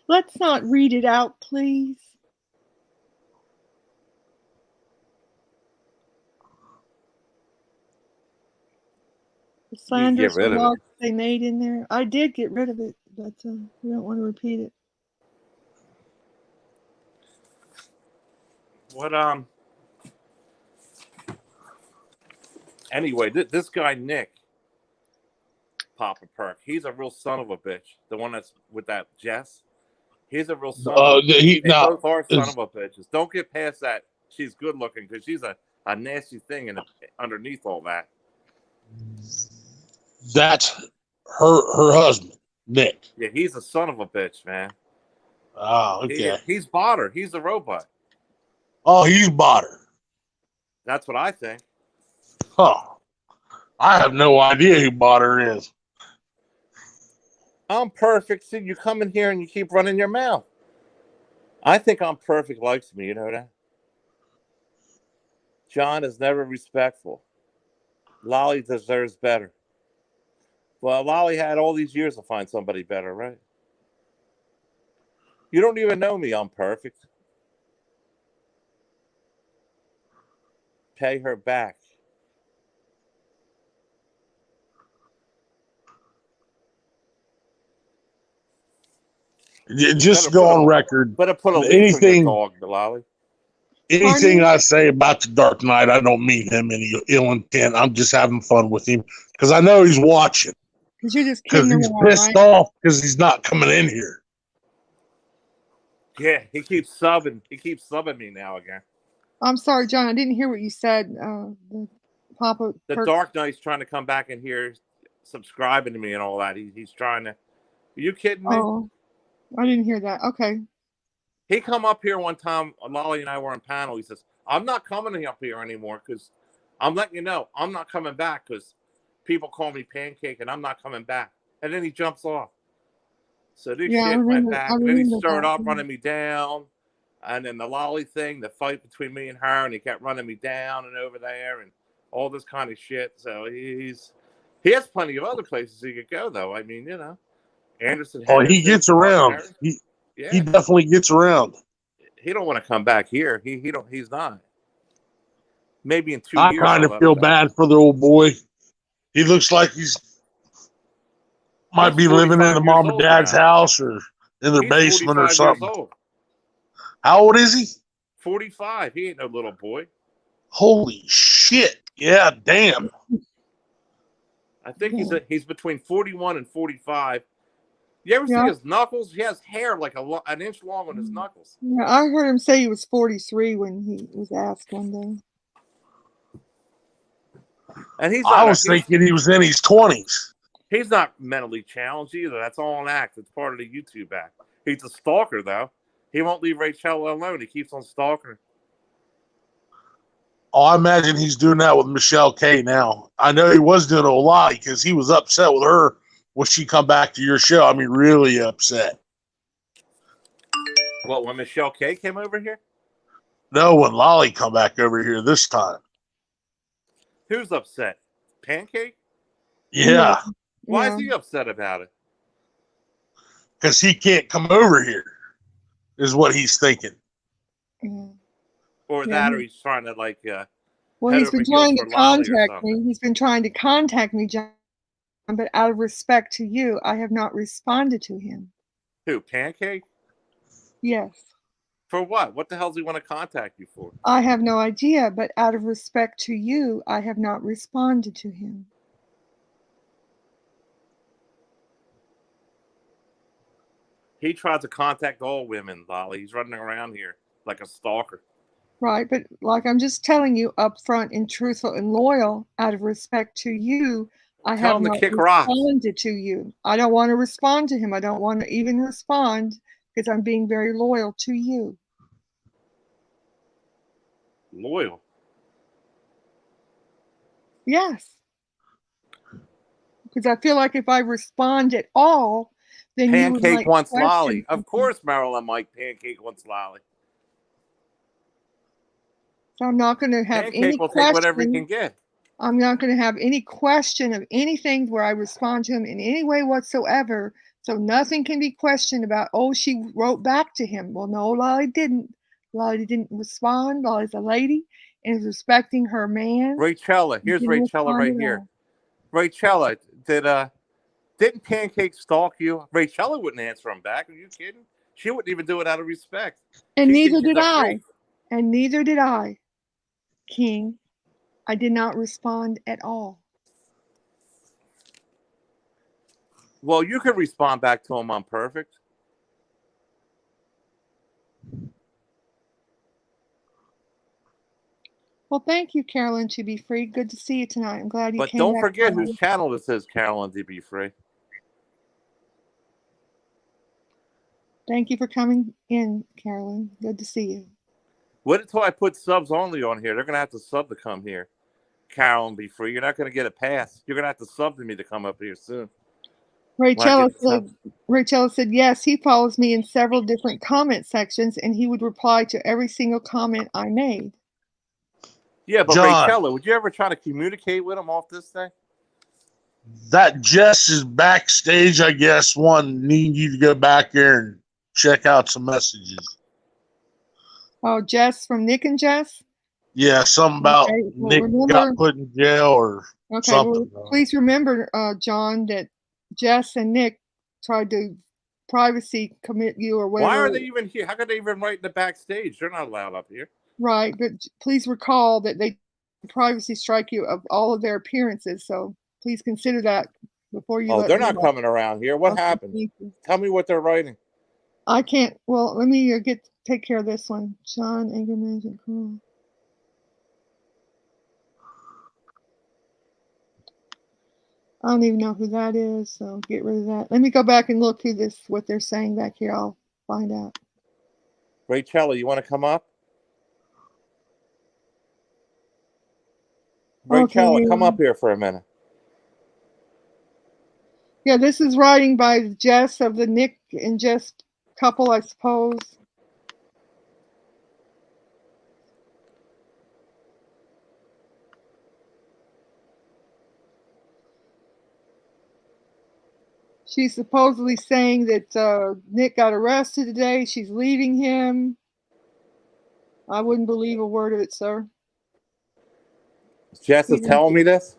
Let's not read it out, please. The slanderous remarks they made in there. I did get rid of it, but we don't want to repeat it. What Anyway, this guy Nick, Papa Perk, he's a real son of a bitch. The one that's with that Jess, he's a real son. They both are son of a bitches. Don't get past that. She's good looking because she's a nasty thing underneath all that. That's her husband, Nick. Yeah, he's a son of a bitch, man. Oh, okay. He's Botter. He's the robot. Oh, he's Botter. That's what I think. Huh. I have no idea who Botter is. I'm perfect. See, you come in here and you keep running your mouth. I think I'm perfect likes me. You know that? John is never respectful. Lolly deserves better. Well, Lolly had all these years to find somebody better, right? You don't even know me. I'm perfect. Pay her back. Just go on record. Better put a leash on your dog, Lolly. Anything I say about the Dark Knight, I don't mean him any ill intent. I'm just having fun with him because I know he's watching. Because you're just kidding he's pissed off because he's not coming in here. Yeah, he keeps subbing. He keeps subbing me now again. I'm sorry, John. I didn't hear what you said. The Dark Knight's trying to come back in here, subscribing to me and all that. He's trying to. Are you kidding me? Oh, I didn't hear that. Okay. He come up here one time. Lolly and I were on panel. He says, "I'm not coming up here anymore because I'm letting you know, I'm not coming back because people call me Pancake and I'm not coming back. And then he jumps off. So this Yeah, shit went back. I And then he remember stirred that. up, running me down. And then the lolly thing, the fight between me and her, and he kept running me down and over there and all this kind of shit. So he has plenty of other places he could go, though. I mean, you know, Anderson. Oh, he gets around. He definitely gets around. He don't want to come back here. He don't. He's not. Maybe in 2 I years. kind of feel bad for the old boy. He looks like he's might be living in the mom and dad's house or in their basement or something. How old is he? 45. He ain't no little boy. Holy shit. Yeah, damn. I think he's between 41 and 45. You ever see his knuckles? He has hair like an inch long on his knuckles. Yeah, I heard him say he was 43 when he was asked one day. And I was thinking he was in his 20s. He's not mentally challenged either. That's all an act. It's part of the YouTube act. He's a stalker, though. He won't leave Rachel alone. He keeps on stalking her. Oh, I imagine he's doing that with Michelle K now. I know he was doing it a lot because he was upset with her when she come back to your show. I mean, really upset. What, when Michelle K came over here? No, when Lolly come back over here this time. Who's upset? Pancake? Yeah. Why is he upset about it? Because he can't come over here, is what he's thinking. Yeah. Or that, or he's trying to well, he's been trying to contact me. He's been trying to contact me, John, but out of respect to you, I have not responded to him. Who, Pancake? Yes. For what? What the hell does he want to contact you for? I have no idea, but out of respect to you, I have not responded to him. He tries to contact all women, Lolly. He's running around here like a stalker. Right, but like I'm just telling you, upfront and truthful and loyal, out of respect to you, I have not responded to you. I don't want to respond to him. I don't want to even respond because I'm being very loyal to you. Loyal? Yes. Because I feel like if I respond at all, then Pancake wants Lolly. Of course, Marilyn Mike Pancake wants Lolly. So I'm not going to have any question. Take whatever he can get. I'm not going to have any question of anything where I respond to him in any way whatsoever. So nothing can be questioned about, oh, she wrote back to him. Well, no, Lolly didn't. Lolly didn't respond. Lolly's a lady and is respecting her man. Rachella. Here's Rachella right here. Rachella, didn't Pancake stalk you? Rachella wouldn't answer him back. Are you kidding? She wouldn't even do it out of respect. And neither did I. And neither did I. King, I did not respond at all. Well, you could respond back to him on Perfect. Well, thank you, Carolyn, to be free. Good to see you tonight. I'm glad you came. But don't forget whose channel this is, Carolyn, to be free. Thank you for coming in, Carolyn. Good to see you. Wait until I put subs only on here. They're going to have to sub to come here. Carolyn, be free. You're not going to get a pass. You're going to have to sub to me to come up here soon. Rachel said, yes, he follows me in several different comment sections, and he would reply to every single comment I made. Yeah, but Rachel, would you ever try to communicate with him off this thing? That Jess is backstage, I guess. Need you to go back there and check out some messages. Oh, Jess from Nick and Jess? Yeah, something about Nick got put in jail or something. Well, please remember, John, that Jess and Nick tried to privacy commit you or whatever. Why are they even here? How could they even write in the backstage? They're not allowed up here. Right, but please recall that they privacy strike you of all of their appearances. So please consider that before you. Oh, they're not coming around here. What happened? Tell me what they're writing. I can't. Well, let me take care of this one. John Angerman. I don't even know who that is, so get rid of that. Let me go back and look who what they're saying back here. I'll find out. Rachella, you want to come up? Rachel, Okay. come up here for a minute. Yeah, this is writing by Jess of the Nick and Jess couple, I suppose. She's supposedly saying that Nick got arrested today. She's leaving him. I wouldn't believe a word of it, sir. Jess is telling me this?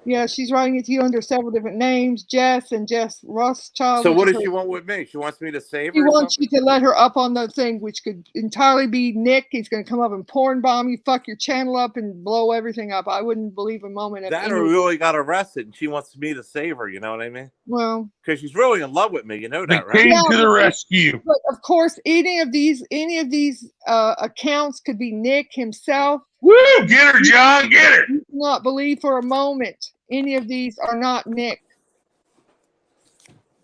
Yeah, she's writing it to you under several different names, Jess and Jess Rothschild. So what does she want with me? She wants me to save her? She wants you to let her up on the thing, which could entirely be Nick. He's going to come up and porn bomb you, fuck your channel up, and blow everything up. I wouldn't believe a moment of that. Or really got arrested, and she wants me to save her. You know what I mean? Well, because she's really in love with me. You know that, right? Came to the rescue. But of course, any of these accounts could be Nick himself. Woo! Get her, John. Get her. You cannot believe for a moment any of these are not Nick.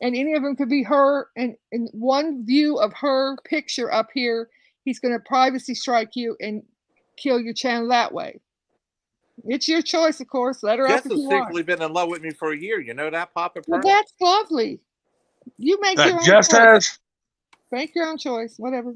And any of them could be her. And in one view of her picture up here, he's going to privacy strike you and kill your channel that way. It's your choice, of course. Let her Jess up if you has want. secretly been in love with me for a year. You know that, Papa? Well, that's lovely. You make that your own Jess choice. Has. Make your own choice. Whatever.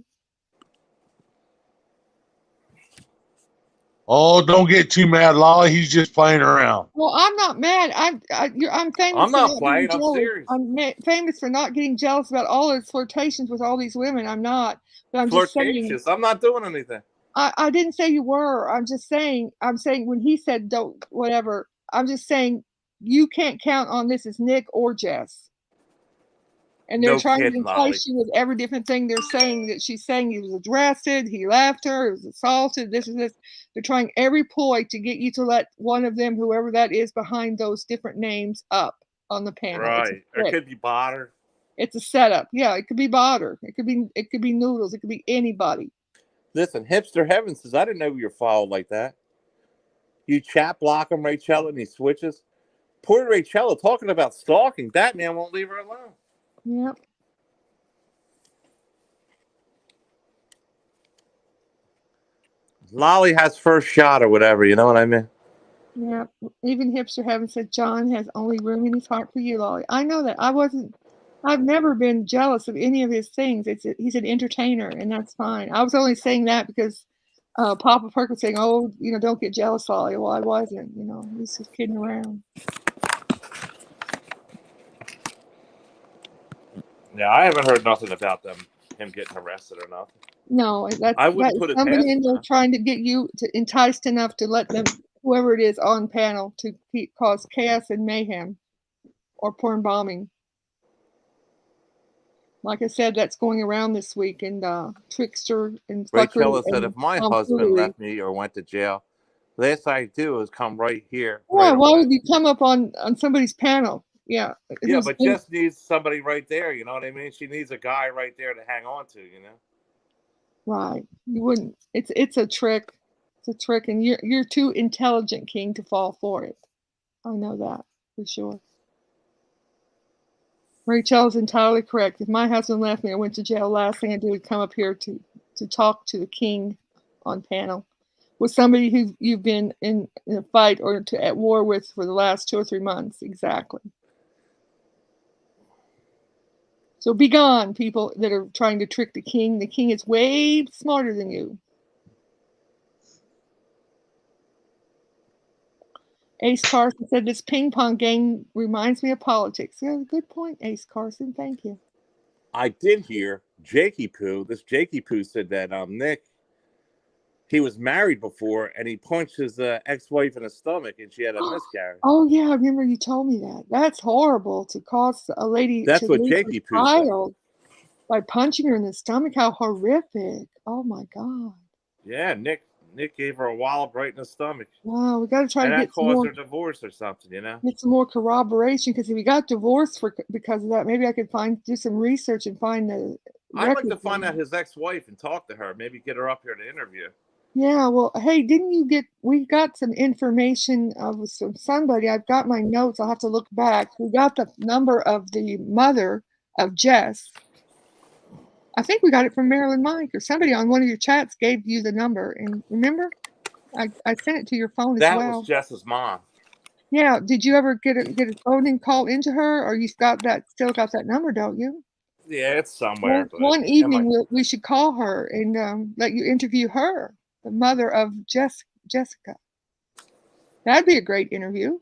Oh, don't get too mad, Lolly. He's just playing around. Well, I'm not mad. I'm famous. I'm not playing. I'm serious. I'm famous for not getting jealous about all his flirtations with all these women. I'm not. But I'm just saying. I'm not doing anything. I didn't say you were. I'm just saying. I'm saying when he said don't whatever. I'm just saying you can't count on this as Nick or Jess. And they're trying to entice you with every different thing. They're saying that she's saying he was arrested, he left her, he was assaulted, this and this. They're trying every ploy to get you to let one of them, whoever that is behind those different names, up on the panel. Right. Or it could be Botter. It's a setup. Yeah, it could be Botter. It could be Noodles. It could be anybody. Listen, Hipster Heaven says, I didn't know you were followed like that. You chat block him, Rachel, and he switches. Poor Rachel, talking about stalking. That man won't leave her alone. Yep. Lolly has first shot or whatever, you know what I mean? Yeah. Even Hipster Heaven said John has only room in his heart for you, Lolly. I know that. I've never been jealous of any of his things. He's an entertainer, and that's fine. I was only saying that because Papa Perk was saying, oh, don't get jealous, Lolly. Well, I wasn't, he's just kidding around. Yeah, I haven't heard nothing about him getting arrested or nothing. No, I wouldn't put it past somebody in there him. trying to get you to enticed enough to let them, whoever it is on panel, to cause chaos and mayhem or porn bombing. Like I said, that's going around this week, and Trickster and Rachel said, if my husband left me or went to jail, the last I do is come right here. Why would you come up on somebody's panel? Yeah. Yeah, but Jess needs somebody right there, you know what I mean? She needs a guy right there to hang on to, Right. You wouldn't. It's a trick. It's a trick, and you're too intelligent, King, to fall for it. I know that for sure. Rachel is entirely correct. If my husband left me, I went to jail. Last thing I do is come up here to talk to the king on panel with somebody who you've been in a fight or at war with for the last 2 or 3 months. Exactly. So be gone, people that are trying to trick the king. The king is way smarter than you. Ace Carson said, this ping pong game reminds me of politics. Yeah, good point, Ace Carson. Thank you. I did hear Jakey Poo. This Jakey Poo said that Nick, he was married before, and he punched his ex-wife in the stomach, and she had a miscarriage. Oh, yeah, I remember you told me that. That's horrible to cause a lady That's to what lose Jakey her Poo child by punching her in the stomach. How horrific. Oh, my God. Yeah, Nick gave her a wallop right in the stomach. Wow, we got to try to get some more, her divorce or something, Get some more corroboration, because if he got divorced because of that, maybe I could do some research and find the. I'd like to find out his ex-wife and talk to her. Maybe get her up here to interview. Yeah, well, hey, we got some information of somebody. I've got my notes. I'll have to look back. We got the number of the mother of Jess. I think we got it from Marilyn Mike, or somebody on one of your chats gave you the number. And remember? I sent it to your phone as That well. was Jess's mom. Yeah. Did you ever get a phone and call into her, or you've got that still got that number, don't you? Yeah, it's somewhere. One evening we should call her and let you interview her, the mother of Jessica. That'd be a great interview,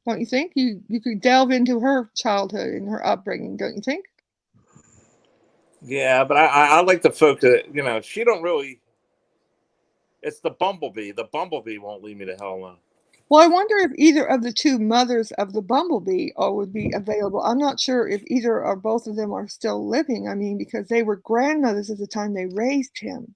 don't you think? You could delve into her childhood and her upbringing, don't you think? Yeah, but I like the folk that she don't really. It's the bumblebee. The bumblebee won't leave me the hell alone. Well, I wonder if either of the two mothers of the bumblebee would be available. I'm not sure if either or both of them are still living. I mean, because they were grandmothers at the time they raised him.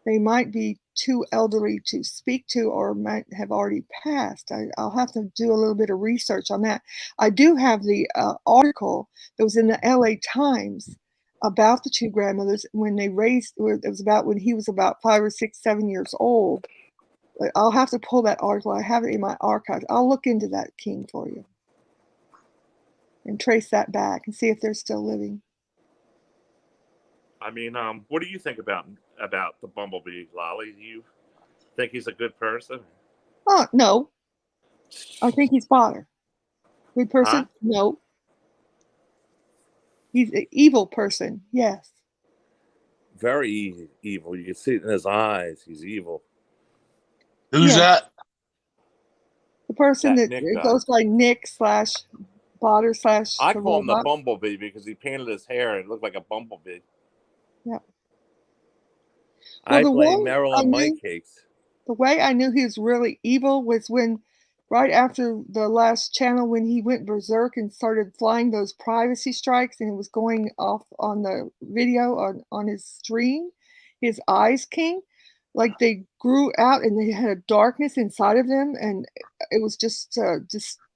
They might be too elderly to speak to or might have already passed. I'll have to do a little bit of research on that. I do have the article that was in the LA Times about the two grandmothers when they raised, it was about when he was about 5 or 6, 7 years old. I'll have to pull that article. I have it in my archives. I'll look into that, King, for you and trace that back and see if they're still living. I mean, what do you think about the bumblebee, Lolly? Do you think he's a good person? Oh, no. I think he's father. Good person? Huh? No. He's an evil person. Yes. Very evil. You can see it in his eyes. He's evil. Who's that? The person that goes by Nick / Botter / I call him the bumblebee because he painted his hair and it looked like a bumblebee. Yeah. I blame Marilyn my cakes. The way I knew he was really evil was when, right after the last channel, when he went berserk and started flying those privacy strikes and it was going off on the video on his stream, his eyes, King, like they grew out and they had a darkness inside of them, and it was just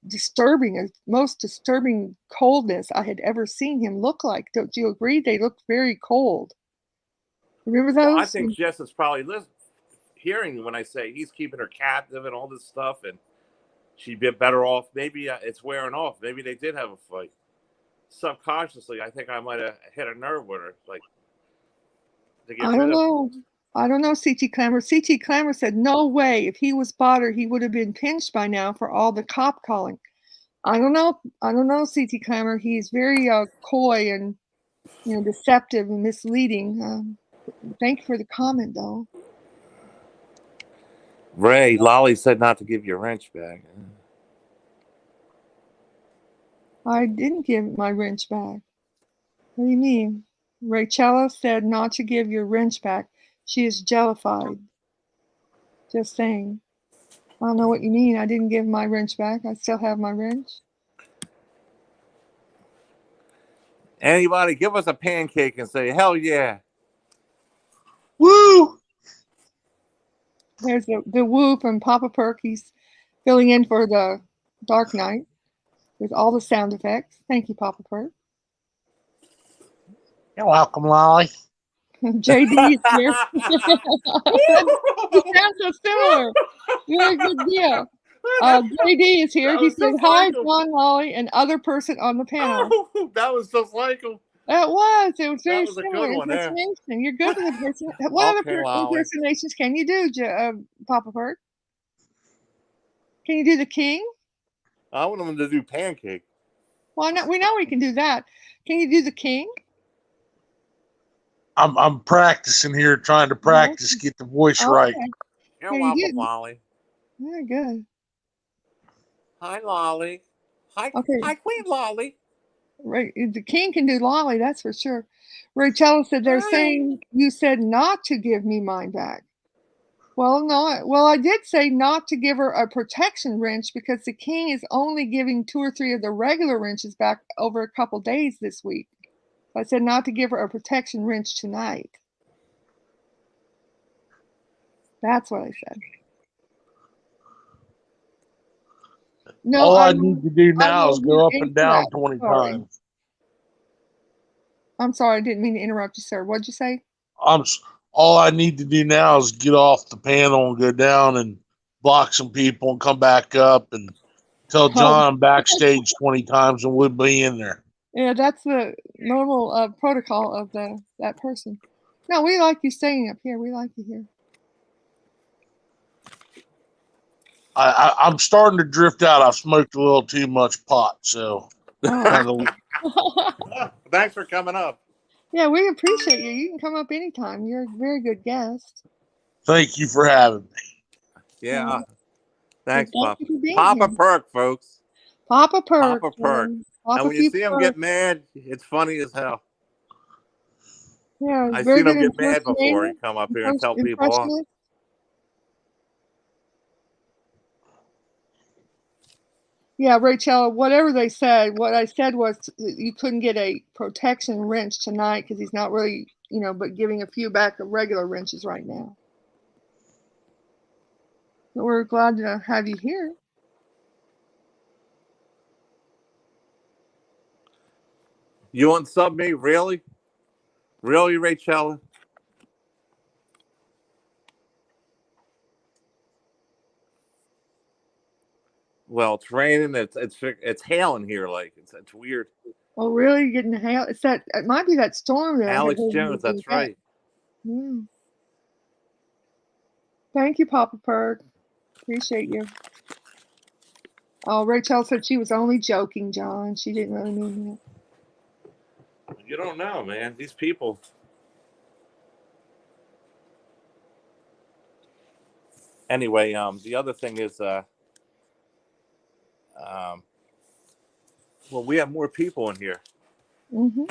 disturbing, the most disturbing coldness I had ever seen him look like. Don't you agree? They looked very cold. Remember those? Well, I think Jess is probably hearing when I say he's keeping her captive and all this stuff, and she'd be better off. Maybe it's wearing off. Maybe they did have a fight. Subconsciously, I think I might have hit a nerve with her. Like, to get I don't know. I don't know, CT Clamor. CT Clamor said, no way. If he was Botter, he would have been pinched by now for all the cop calling. I don't know. I don't know, CT Clamor. He's very coy and deceptive and misleading. Thank you for the comment, though. Ray, Lolly said not to give your wrench back. I didn't give my wrench back. What do you mean? Rachella said not to give your wrench back. She is jellified. Just saying. I don't know what you mean. I didn't give my wrench back. I still have my wrench. Anybody give us a pancake and say, hell yeah. Woo! There's the woo from Papa Perk. He's filling in for the Dark Knight with all the sound effects. Thank you, Papa Perk. You're welcome, Lolly. JD is here. You sound so similar. Very good deal. JD is here. He said, hi, John, Lolly, and other person on the panel. Oh, that was just like him. It was very was similar impersonation. There. You're good with impersonation. What other impersonations can you do, Papa Perk? Can you do the king? I want him to do pancake. Well, we know we can do that. Can you do the king? I'm practicing here, trying to practice, get the voice right. You're welcome, Lolly. Very good. Hi, Lolly. Hi, Queen Lolly. Right, the king can do Lolly, that's for sure. Rachel said they're saying you said not to give me mine back. Well, no. Well, I did say not to give her a protection wrench because the king is only giving 2 or 3 of the regular wrenches back over a couple days this week. I said not to give her a protection wrench tonight. That's what I said. No, all I need to do now is go up and down 20 times. I'm sorry, I didn't mean to interrupt you, sir. What'd you say? All I need to do now is get off the panel and go down and block some people and come back up and tell John I'm backstage 20 times and we'll be in there. Yeah, that's the normal protocol of that person. No, we like you staying up here. We like you here. I'm starting to drift out. I've smoked a little too much pot, so. Oh. Thanks for coming up. Yeah, we appreciate you. You can come up anytime. You're a very good guest. Thank you for having me. Yeah. Thanks, Thank Papa. you for being Papa here. Perk, folks. Papa Perk. Papa Perk. Papa And when you see him get mad, it's funny as hell. Yeah, I've very seen him good get mad before and come up here and tell people off. Yeah, Rachel, whatever they said, what I said was you couldn't get a protection wrench tonight because he's not really, but giving a few back of regular wrenches right now. But we're glad to have you here. You unsub me? Really? Really, Rachel? Well, it's raining. It's hailing here. Like it's weird. Oh, really? You're getting hail? It might be that storm that Alex Jones. That's right. Yeah. Thank you, Papa Perk. Appreciate you. Oh, Rachel said she was only joking, John. She didn't really mean that. You don't know, man. These people. Anyway, the other thing is, well, we have more people in here. Mm-hmm.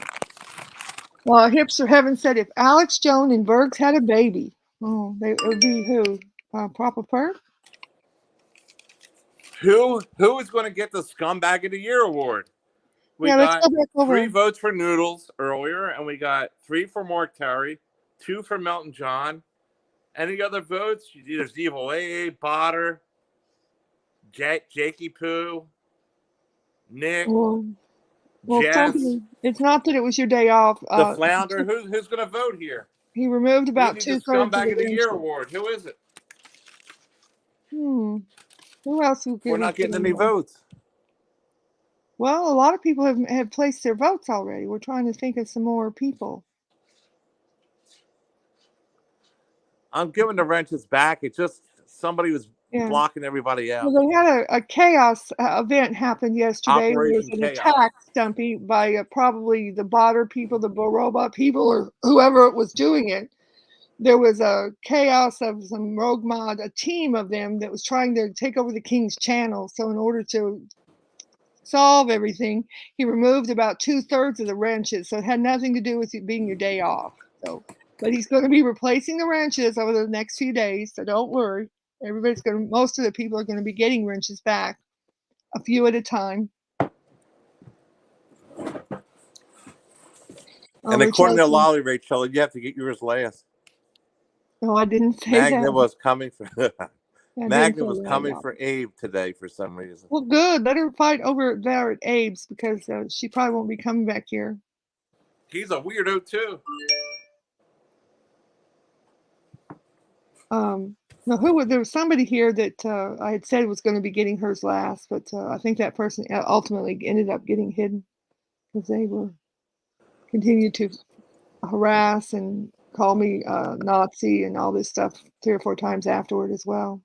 Well, Hipster Heaven said if Alex Jones and Bergs had a baby, it would be who? Papa Perk? Who is going to get the Scumbag of the Year award? We got 3 votes for Noodles earlier, and we got 3 for Mark Terry, 2 for Melton John. Any other votes? There's Evil A, Botter, Jakey Poo, Nick, Jess. It's not that it was your day off. The Flounder. Who's going to vote here? He removed about 2/3 of the Scumbag of the Year award. Who is it? Who else? We're not getting any votes. Well, a lot of people have placed their votes already. We're trying to think of some more people. I'm giving the wrenches back. It's just somebody was blocking everybody out. Well, they had a chaos event happen yesterday. There was an attack, Stumpy, by probably the Botter people, the Robot people, or whoever was doing it. There was a chaos of some rogue mod, a team of them that was trying to take over the King's channel. So in order to solve everything, he removed about 2/3 of the wrenches. So it had nothing to do with it being your day off. So, but he's going to be replacing the wrenches over the next few days. So don't worry. Most of the people are going to be getting wrenches back, a few at a time. And according to Lolly, Rachel, you have to get yours last. No, I didn't say Magna that. was coming for Magna was coming for Abe today for some reason. Well, good. Let her fight over there at Abe's because she probably won't be coming back here. He's a weirdo too. No, there was somebody here that I had said was going to be getting hers last, but I think that person ultimately ended up getting hidden because they were continued to harass and call me Nazi and all this stuff 3 or 4 times afterward as well.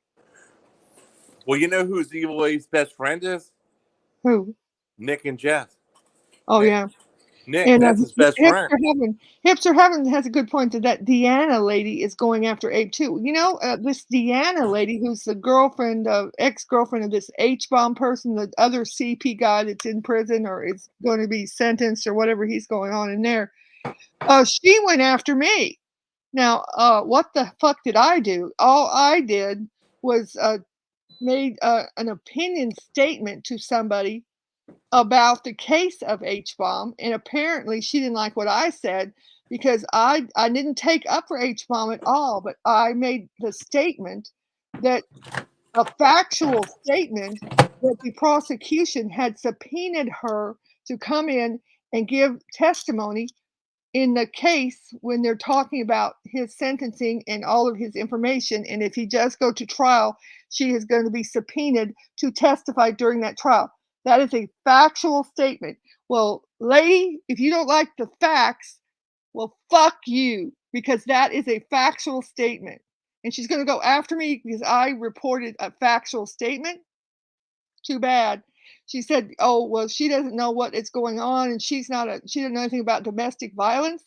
Well, you know who's Evil Abe's best friend is? Who? Nick and Jeff. Oh, yeah. Nick, and that's his best friend. Hipster Heaven has a good point that Deanna lady is going after Abe too. This Deanna lady who's the ex-girlfriend of this H-bomb person, the other CP guy that's in prison or is going to be sentenced or whatever he's going on in there. She went after me. Now, what the fuck did I do? All I did was made an opinion statement to somebody about the case of H-bomb, and apparently she didn't like what I said because I didn't take up for H-bomb at all, but I made the statement that a factual statement that the prosecution had subpoenaed her to come in and give testimony in the case when they're talking about his sentencing and all of his information, and if he does go to trial, she is going to be subpoenaed to testify during that trial. That is a factual statement. Well, lady, if you don't like the facts, well, fuck you, because that is a factual statement. And she's going to go after me because I reported a factual statement. Too bad. She said, oh, well, she doesn't know what is going on and she doesn't know anything about domestic violence.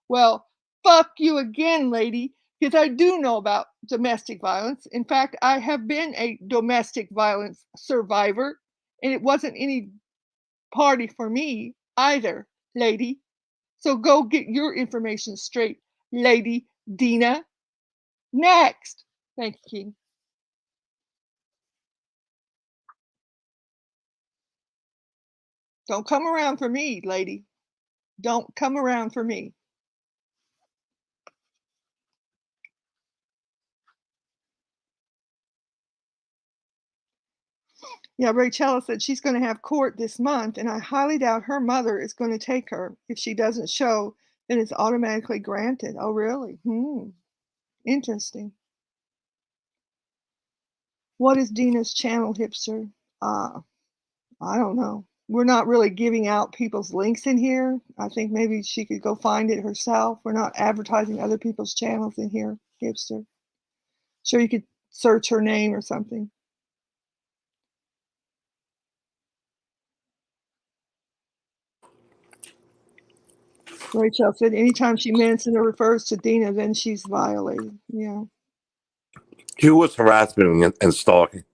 Well, fuck you again, lady, because I do know about domestic violence. In fact, I have been a domestic violence survivor, and it wasn't any party for me either, lady. So go get your information straight, Lady Dina. Next. Thank you, King. Don't come around for me, lady. Don't come around for me. Yeah, Rachella said she's going to have court this month, and I highly doubt her mother is going to take her. If she doesn't show, then it's automatically granted. Oh, really? Interesting. What is Dina's channel, hipster? I don't know. We're not really giving out people's links in here. I think maybe she could go find it herself. We're not advertising other people's channels in here, hipster. Sure, you could search her name or something. Rachel said anytime she mentions or refers to Dina, then she's violated. Yeah. Who was harassment and stalking?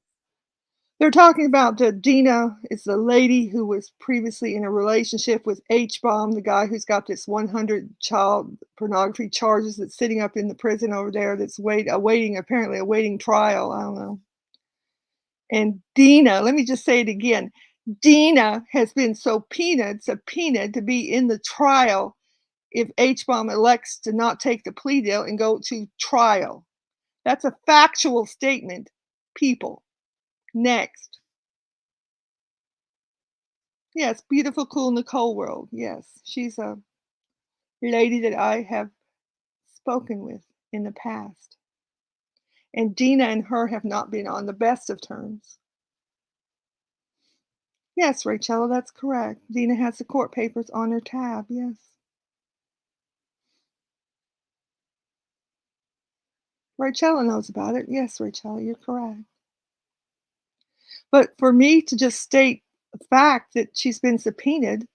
They're talking about Dina is the lady who was previously in a relationship with H-Bomb, the guy who's got this 100 child pornography charges that's sitting up in the prison over there that's apparently awaiting trial. I don't know. And Dina, let me just say it again. Dina has been subpoenaed to be in the trial if H-Bomb elects to not take the plea deal and go to trial. That's a factual statement, people. Next. Yes, beautiful, cool Nicole World. Yes, she's a lady that I have spoken with in the past. And Dina and her have not been on the best of terms. Yes, Rachel, that's correct. Dina has the court papers on her tab, yes. Rachel knows about it. Yes, Rachel, you're correct. But for me to just state the fact that she's been subpoenaed,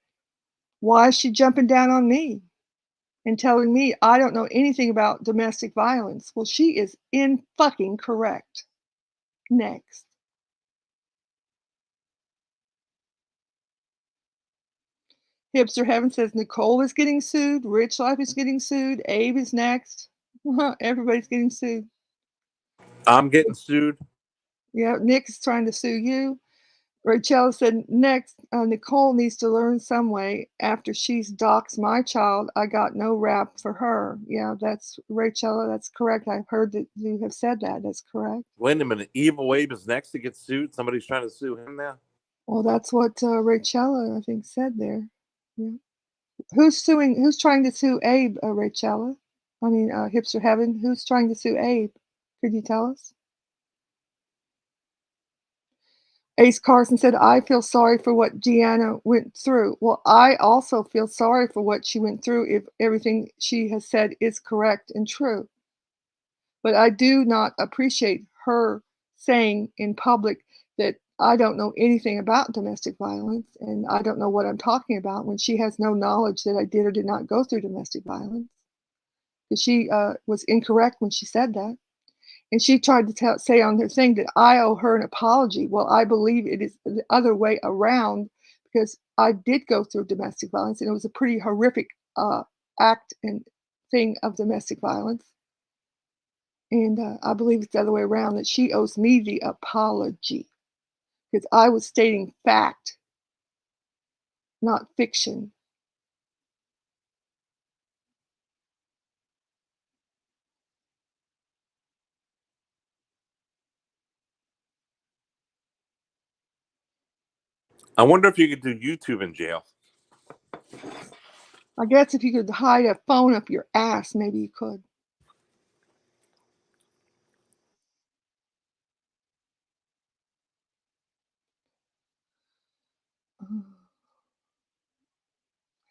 why is she jumping down on me and telling me I don't know anything about domestic violence? Well, she is fucking correct. Next. Hipster Heaven says Nicole is getting sued. Rich Life is getting sued. Abe is next. Everybody's getting sued. I'm getting sued. Yeah, Nick's trying to sue you. Rachel said next, Nicole needs to learn some way. After she's doxed my child, I got no rap for her. Yeah, that's Rachel. That's correct. I've heard that you have said that. That's correct. Wait a minute. Evil Abe is next to get sued. Somebody's trying to sue him now. Well, that's what Rachel, I think, said there. Yeah. Who's suing? Who's trying to sue Abe, Rachel? I mean, Hipster Heaven. Who's trying to sue Abe? Could you tell us? Ace Carson said, I feel sorry for what Deanna went through. Well, I also feel sorry for what she went through if everything she has said is correct and true. But I do not appreciate her saying in public that I don't know anything about domestic violence and I don't know what I'm talking about when she has no knowledge that I did or did not go through domestic violence. Because she was incorrect when she said that. And she tried to say on her thing that I owe her an apology. Well, I believe it is the other way around because I did go through domestic violence and it was a pretty horrific act and thing of domestic violence. And I believe it's the other way around that she owes me the apology because I was stating fact, not fiction. I wonder if you could do YouTube in jail. I guess if you could hide a phone up your ass, maybe you could.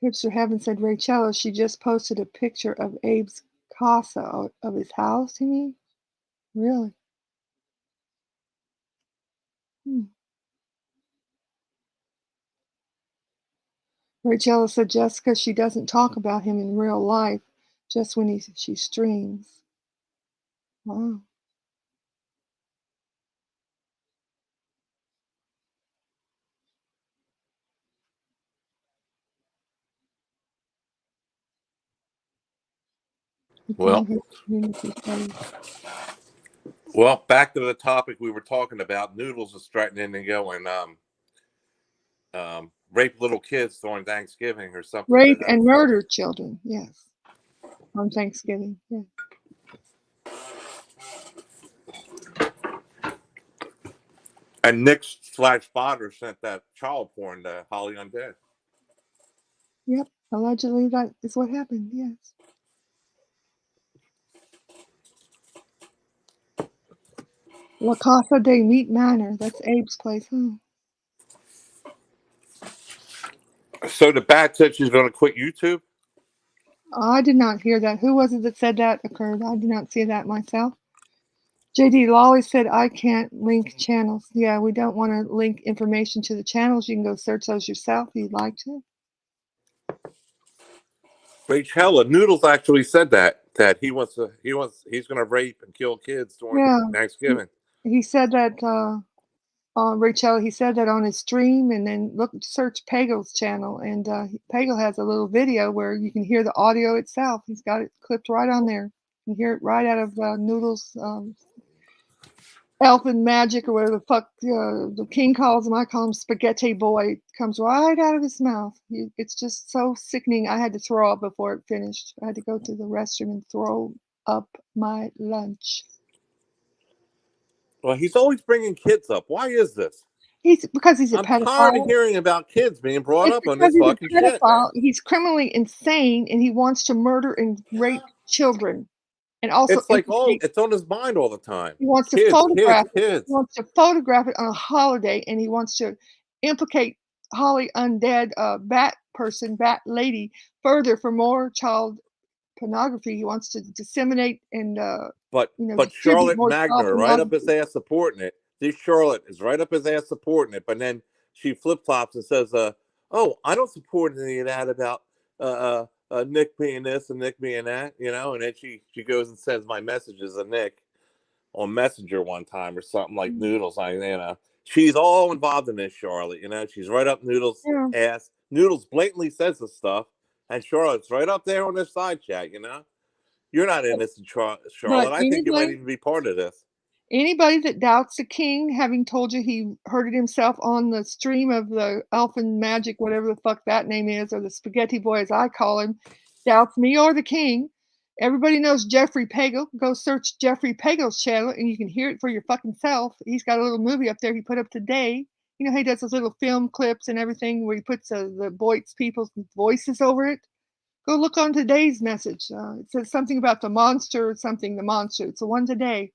Hipster Heaven said, Rachel, she just posted a picture of Abe's casa, of his house, you mean? Really? Rachel said Jessica, she doesn't talk about him in real life, just when she streams. Wow. Well, back to the topic we were talking about. Noodles is threatening to go and rape little kids during Thanksgiving or something. Rape and murder children, yes, on Thanksgiving. Yeah. And Nick/Spotter sent that child porn to Holly Undead. Yep, allegedly that is what happened. Yes. La Casa de Meat Manor. That's Abe's place, huh? So the bat said she's going to quit YouTube? I did not hear that. Who was it that said that occurred? I did not see that myself. JD Lawley said, I can't link channels. Yeah, we don't want to link information to the channels. You can go search those yourself if you'd like to. Rachel, Noodles actually said that he's going to rape and kill kids during Thanksgiving. He said that, Rachel, he said that on his stream, and then search Pagel's channel, and Pagel has a little video where you can hear the audio itself. He's got it clipped right on there. You can hear it right out of Noodles' elfin magic, or whatever the fuck the king calls him. I call him Spaghetti Boy. It comes right out of his mouth. It's just so sickening. I had to throw up before it finished. I had to go to the restroom and throw up my lunch. Well, he's always bringing kids up. Why is this? Because he's a pedophile. I'm tired of hearing about kids being brought up on this fucking shit. He's criminally insane, and he wants to murder and rape children. And also, it's like it's on his mind all the time. He wants to photograph it. He wants to photograph it on a holiday, and he wants to implicate Holly Undead, bat lady, further for more child pornography. He wants to disseminate and but Charlotte Magner right up his ass supporting it. This Charlotte is right up his ass supporting it, but then she flip flops and says, "Oh, I don't support any of that about Nick being this and Nick being that," And then she goes and sends my messages to Nick on Messenger one time or something like Noodles. She's all involved in this, Charlotte. She's right up Noodles' ass. Noodles blatantly says this stuff, and Charlotte's right up there on their side chat. You're not innocent, Charlotte. I think you might even be part of this. Anybody that doubts the king, having told you he heard it himself on the stream of the elfin magic, whatever the fuck that name is, or the Spaghetti Boy as I call him, doubts me or the king. Everybody knows Jeffrey Pagel. Go search Jeffrey Pagel's channel and you can hear it for your fucking self. He's got a little movie up there he put up today. You know how he does those little film clips and everything where he puts the Boyd's people's voices over it? Go look on today's message. It says something about the monster or something, the monster. It's the one today.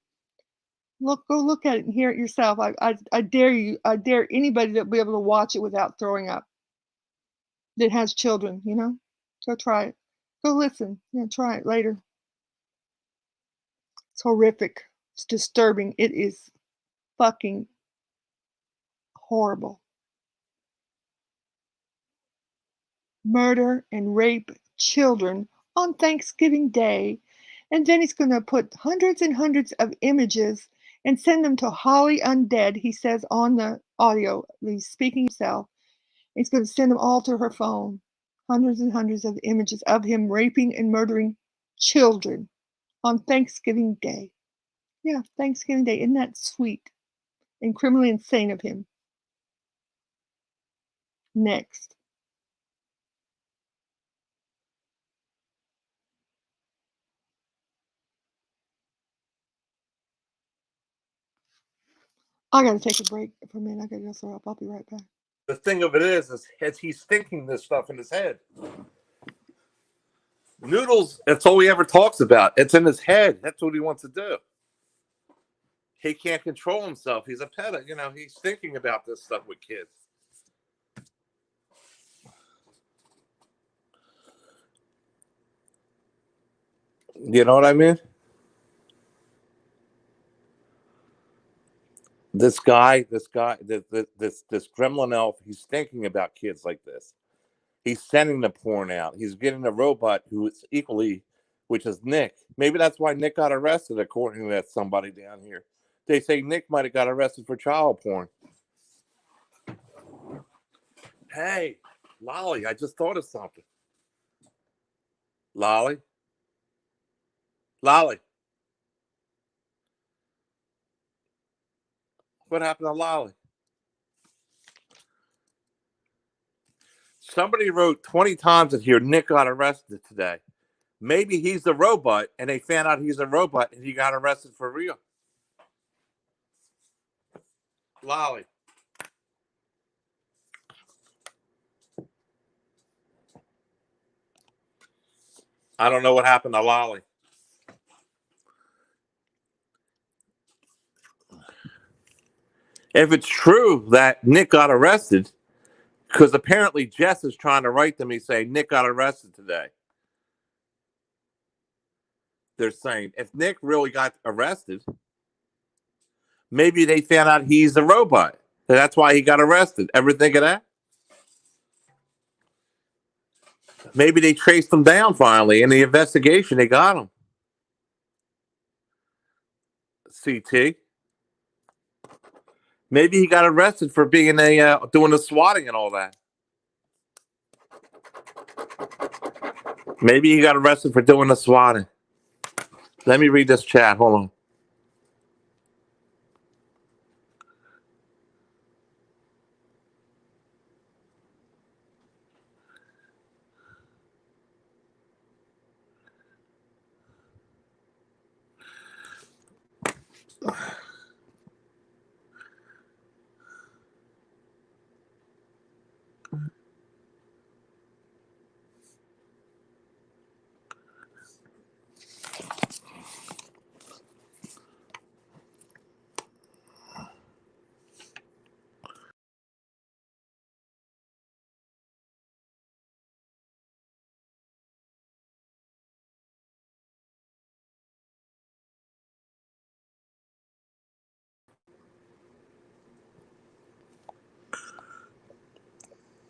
Go look at it and hear it yourself. I dare you. I dare anybody to be able to watch it without throwing up. That has children, Go try it. Go listen. Yeah, try it later. It's horrific. It's disturbing. It is fucking horrible. Murder and rape children on Thanksgiving Day. And then he's going to put hundreds and hundreds of images and send them to Holly Undead, he says on the audio. He's speaking himself. He's going to send them all to her phone. Hundreds and hundreds of images of him raping and murdering children on Thanksgiving Day. Yeah, Thanksgiving Day. Isn't that sweet and criminally insane of him? Next. I gotta take a break for a minute. I gotta go throw up. I'll be right back. The thing of it is he's thinking this stuff in his head. Noodles, that's all he ever talks about. It's in his head. That's what he wants to do. He can't control himself. He's a pedo. He's thinking about this stuff with kids. You know what I mean? this gremlin elf, he's thinking about kids like this. He's sending the porn out. He's getting a robot who is equally, which is Nick. Maybe that's why Nick got arrested, according to somebody down here. They say Nick might have got arrested for child porn. Hey, Lolly, I just thought of something. Lolly? Lolly? What happened to Lolly? Somebody wrote 20 times in here, Nick got arrested today. Maybe he's the robot, and they found out he's a robot, and he got arrested for real. Lolly. I don't know what happened to Lolly. If it's true that Nick got arrested, because apparently Jess is trying to write to me saying Nick got arrested today. They're saying if Nick really got arrested, maybe they found out he's a robot. That's why he got arrested. Ever think of that? Maybe they traced him down finally in the investigation. They got him. CT. Maybe he got arrested for being doing the swatting and all that. Maybe he got arrested for doing the swatting. Let me read this chat. Hold on.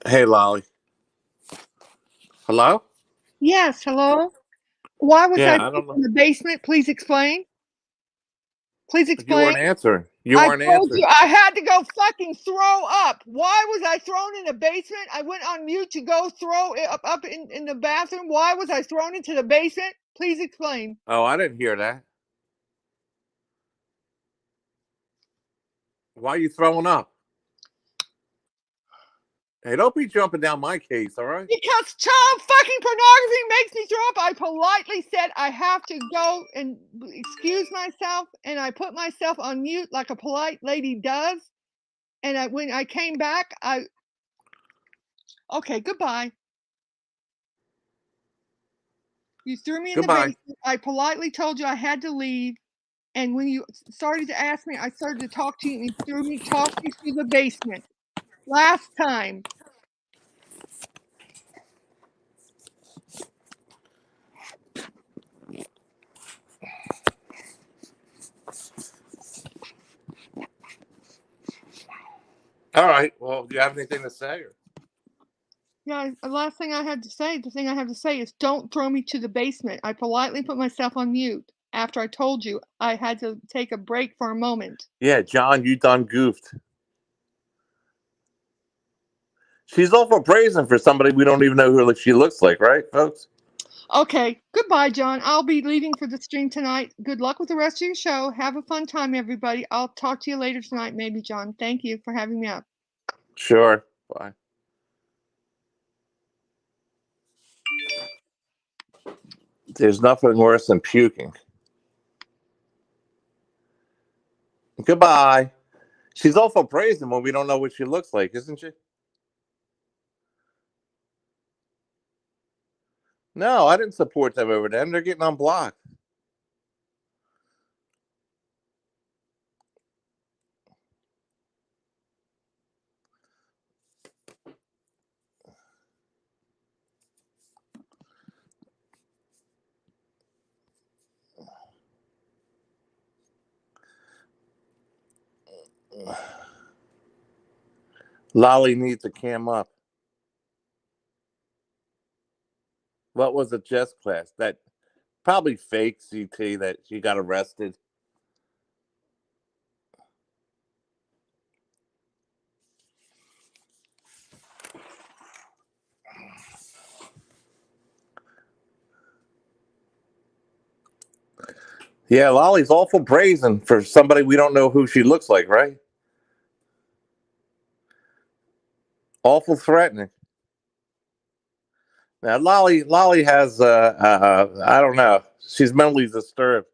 Hey, Lolly. Hello? Yes, hello. Why was I I don't know. in the basement? Please explain. Please You explain. weren't answering. You I weren't told answering. you I had to go fucking throw up. Why was I thrown in the basement? I went on mute to go throw it up in the bathroom. Why was I thrown into the basement? Please explain. Oh, I didn't hear that. Why are you throwing up? Hey, don't be jumping down my case, all right? Because child fucking pornography makes me throw up. I politely said I have to go and excuse myself, and I put myself on mute like a polite lady does. And when I came back, okay, goodbye. You threw me in the basement. I politely told you I had to leave. And when you started to ask me, I started to talk to you, and you talked me through the basement. Last time. All right. Well, do you have anything to say? Or? Yeah, the last thing I had to say, the thing I have to say is don't throw me to the basement. I politely put myself on mute after I told you I had to take a break for a moment. Yeah, John, you done goofed. She's awful brazen for somebody we don't even know who she looks like, right, folks? Okay, goodbye, John. I'll be leaving for the stream tonight. Good luck with the rest of your show. Have a fun time, everybody. I'll talk to you later tonight, maybe, John. Thank you for having me up. Sure. Bye. There's nothing worse than puking. Goodbye. She's awful brazen when we don't know what she looks like, isn't she? No, I didn't support them over them. They're getting unblocked. Lolly needs to cam up. What was a chess class? That probably fake CT that she got arrested. Yeah, Lolly's awful brazen for somebody we don't know who she looks like, right? Awful threatening. Now, Lolly has, I don't know. She's mentally disturbed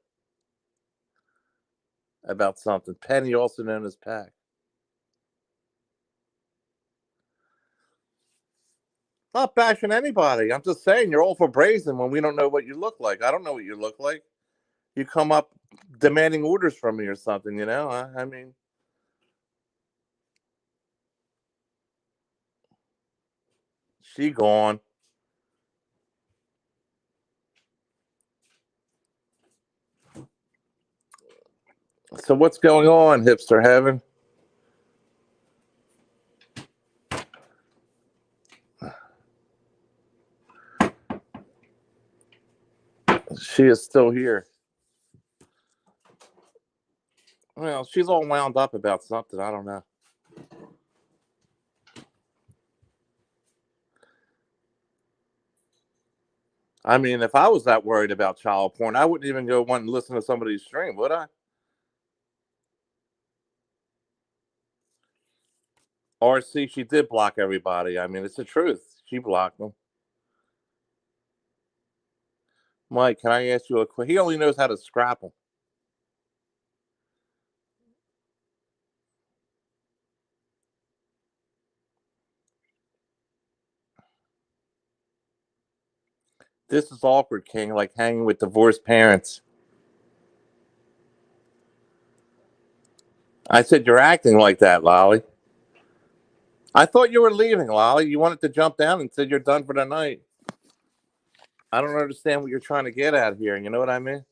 about something. Penny, also known as Pack. Not bashing anybody. I'm just saying you're awful brazen when we don't know what you look like. I don't know what you look like. You come up demanding orders from me or something, you know? I mean, she gone. So what's going on, hipster heaven? She is still here. Well, she's all wound up about something. I don't know. I mean, if I was that worried about child porn, I wouldn't even go want to listen to somebody's stream, would I? Or see, she did block everybody. I mean, it's the truth. She blocked them. Mike, can I ask you a question? He only knows how to scrapple. This is awkward, King, like hanging with divorced parents. I said, you're acting like that, Lolly. I thought you were leaving, Lolly. You wanted to jump down and said you're done for the night. I don't understand what you're trying to get at here. You know what I mean?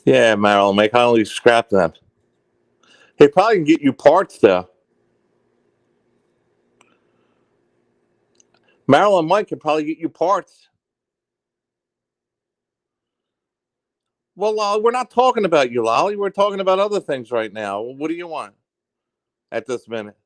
Yeah, Marilyn, make only scrap them. He probably can get you parts, though. Marilyn Mike can probably get you parts. Well, Lolly, we're not talking about you, Lolly. We're talking about other things right now. What do you want at this minute?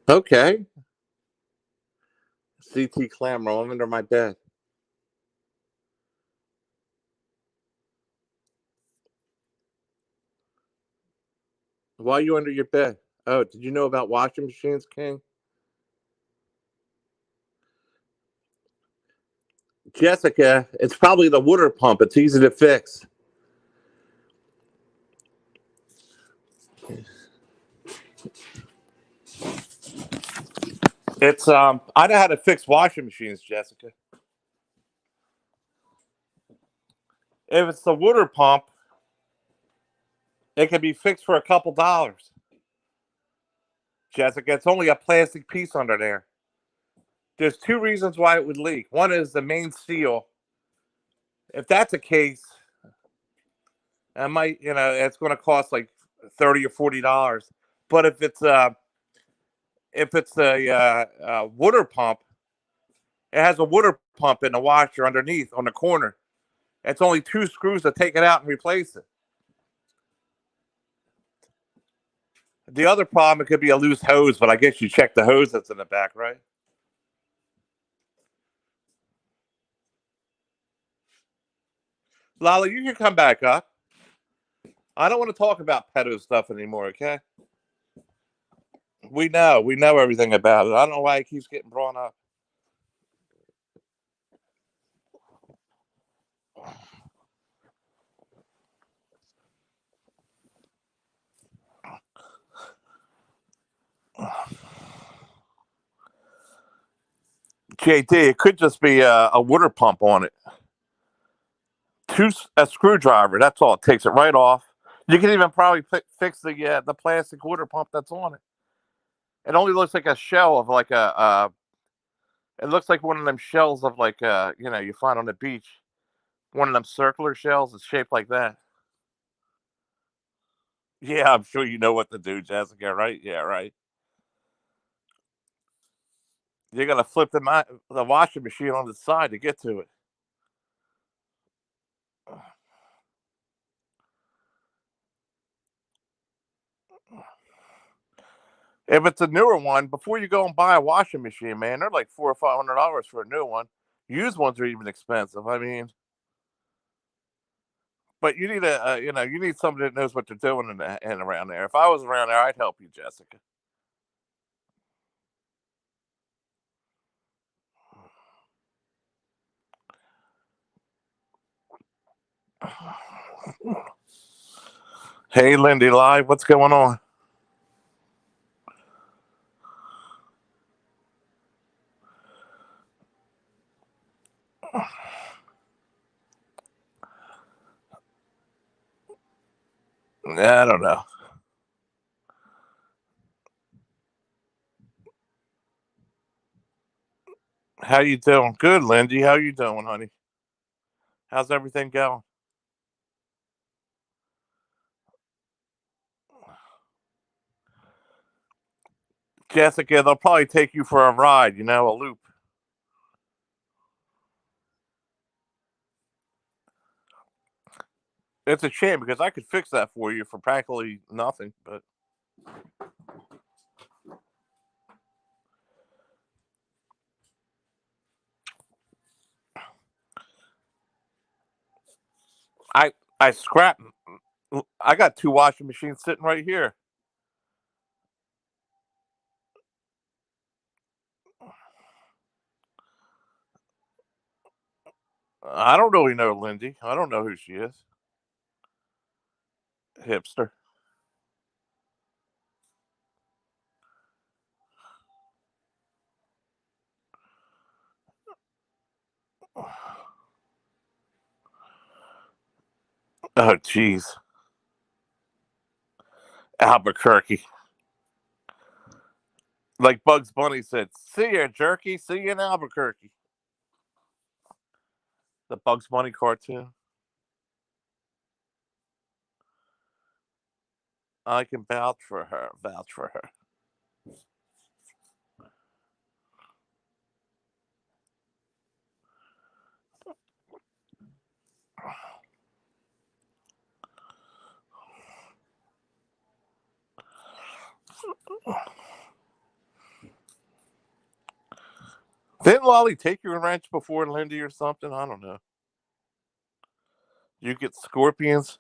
Okay. CT clam rolling under my bed. Why are you under your bed? Oh, did you know about washing machines, King? Jessica, it's probably the water pump. It's easy to fix. It's I know how to fix washing machines, Jessica. If it's the water pump, it can be fixed for a couple dollars. Jessica, it's only a plastic piece under there. There's two reasons why it would leak. One is the main seal. If that's the case, it might, it's going to cost like $30 or $40. But if it's a water pump, it has a water pump in the washer underneath on the corner. It's only 2 screws to take it out and replace it. The other problem, it could be a loose hose, but I guess you check the hose that's in the back, right? Lala, you can come back up. I don't want to talk about pedo stuff anymore, okay? We know everything about it. I don't know why it keeps getting brought up. JD, it could just be a water pump on it. A screwdriver. That's all. It takes it right off. You can even probably fix the plastic water pump that's on it. It only looks like a shell of like it looks like one of them shells of like you find on the beach. One of them circular shells is shaped like that. Yeah, I'm sure you know what to do, Jessica, right? Yeah, right. You're gonna flip the washing machine on the side to get to it. If it's a newer one, before you go and buy a washing machine, man, they're like $400 or $500 for a new one. Used ones are even expensive. I mean, but you need you need somebody that knows what they're doing in around there. If I was around there, I'd help you, Jessica. Hey, Lindy Live, what's going on? I don't know. How you doing? Good, Lindy. How you doing, honey? How's everything going? Jessica, they'll probably take you for a ride, a loop. It's a shame because I could fix that for you for practically nothing, but I scrapped. I got 2 washing machines sitting right here. I don't really know Lindy. I don't know who she is. Hipster. Oh, jeez. Albuquerque. Like Bugs Bunny said, see ya, jerky. See you in Albuquerque. The Bugs Bunny cartoon. I can vouch for her. Vouch for her. Didn't Lolly take your wrench before Lindy or something? I don't know. You get scorpions.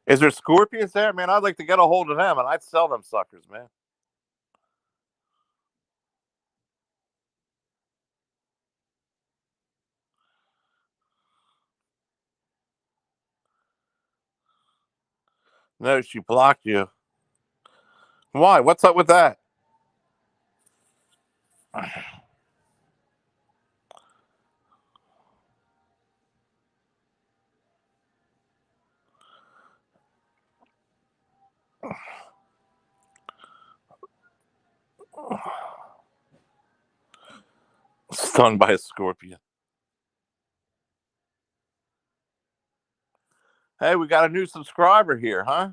Is there scorpions there, man? I'd like to get a hold of them, and I'd sell them suckers, man. No, she blocked you. Why? What's up with that? Stung by a scorpion. Hey, we got a new subscriber here, huh?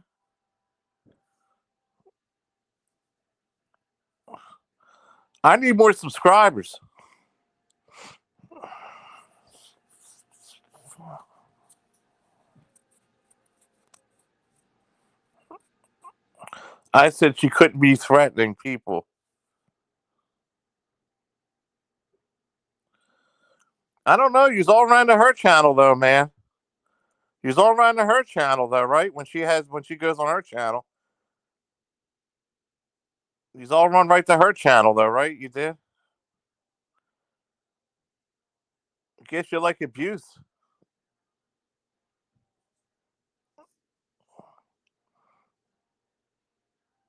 I need more subscribers. I said she couldn't be threatening people. I don't know. You's all around to her channel though, man. You's all around to her channel though, right? When she goes on her channel. He's all run right to her channel though, right? You did? I guess you like abuse.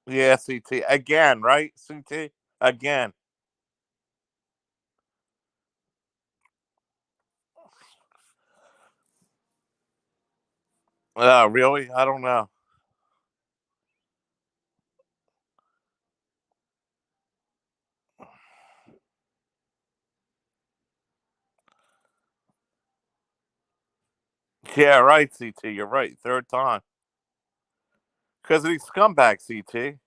Yeah, CT. Again, right? CT? Again. Really? I don't know. Yeah, right, CT. You're right. Third time. Because of these scumbags, CT.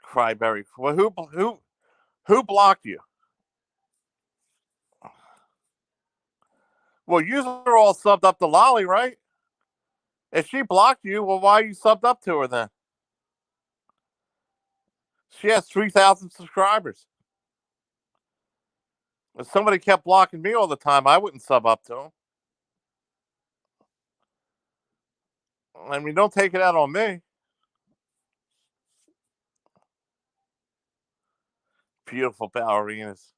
Cryberry. Well, who blocked you? Well, you are all subbed up to Lolly, right? If she blocked you, well, why are you subbed up to her then? She has 3,000 subscribers. If somebody kept blocking me all the time, I wouldn't sub up to them. I mean, don't take it out on me. Beautiful ballerinas.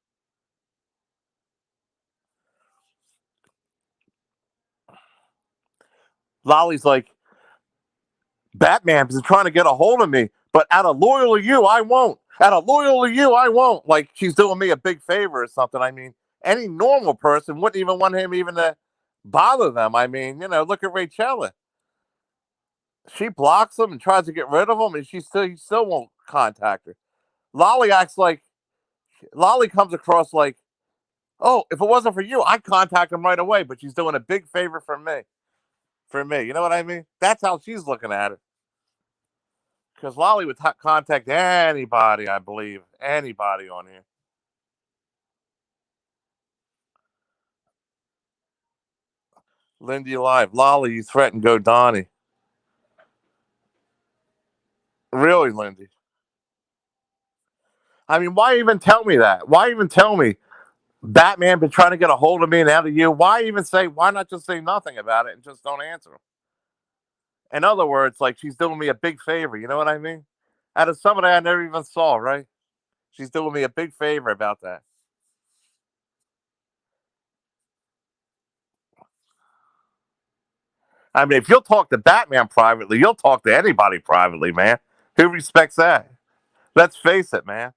Lolly's like, Batman is trying to get a hold of me, but out of loyal to you, I won't. Out of loyal to you, I won't. Like she's doing me a big favor or something. I mean, any normal person wouldn't even want him even to bother them. I mean, look at Rachella. She blocks him and tries to get rid of him, and he still won't contact her. Lolly comes across like, oh, if it wasn't for you, I'd contact him right away. But she's doing a big favor for me. You know what I mean? That's how she's looking at it. Because Lolly would contact anybody, I believe. Anybody on here. Lindy Live. Lolly, you threatened Go Donnie. Really, Lindy? I mean, why even tell me that? Why even tell me Batman been trying to get a hold of me and out of you? Why not just say nothing about it and just don't answer him? In other words, like she's doing me a big favor. You know what I mean? Out of somebody I never even saw, right? She's doing me a big favor about that. I mean, if you'll talk to Batman privately, you'll talk to anybody privately, man. Who respects that? Let's face it, man.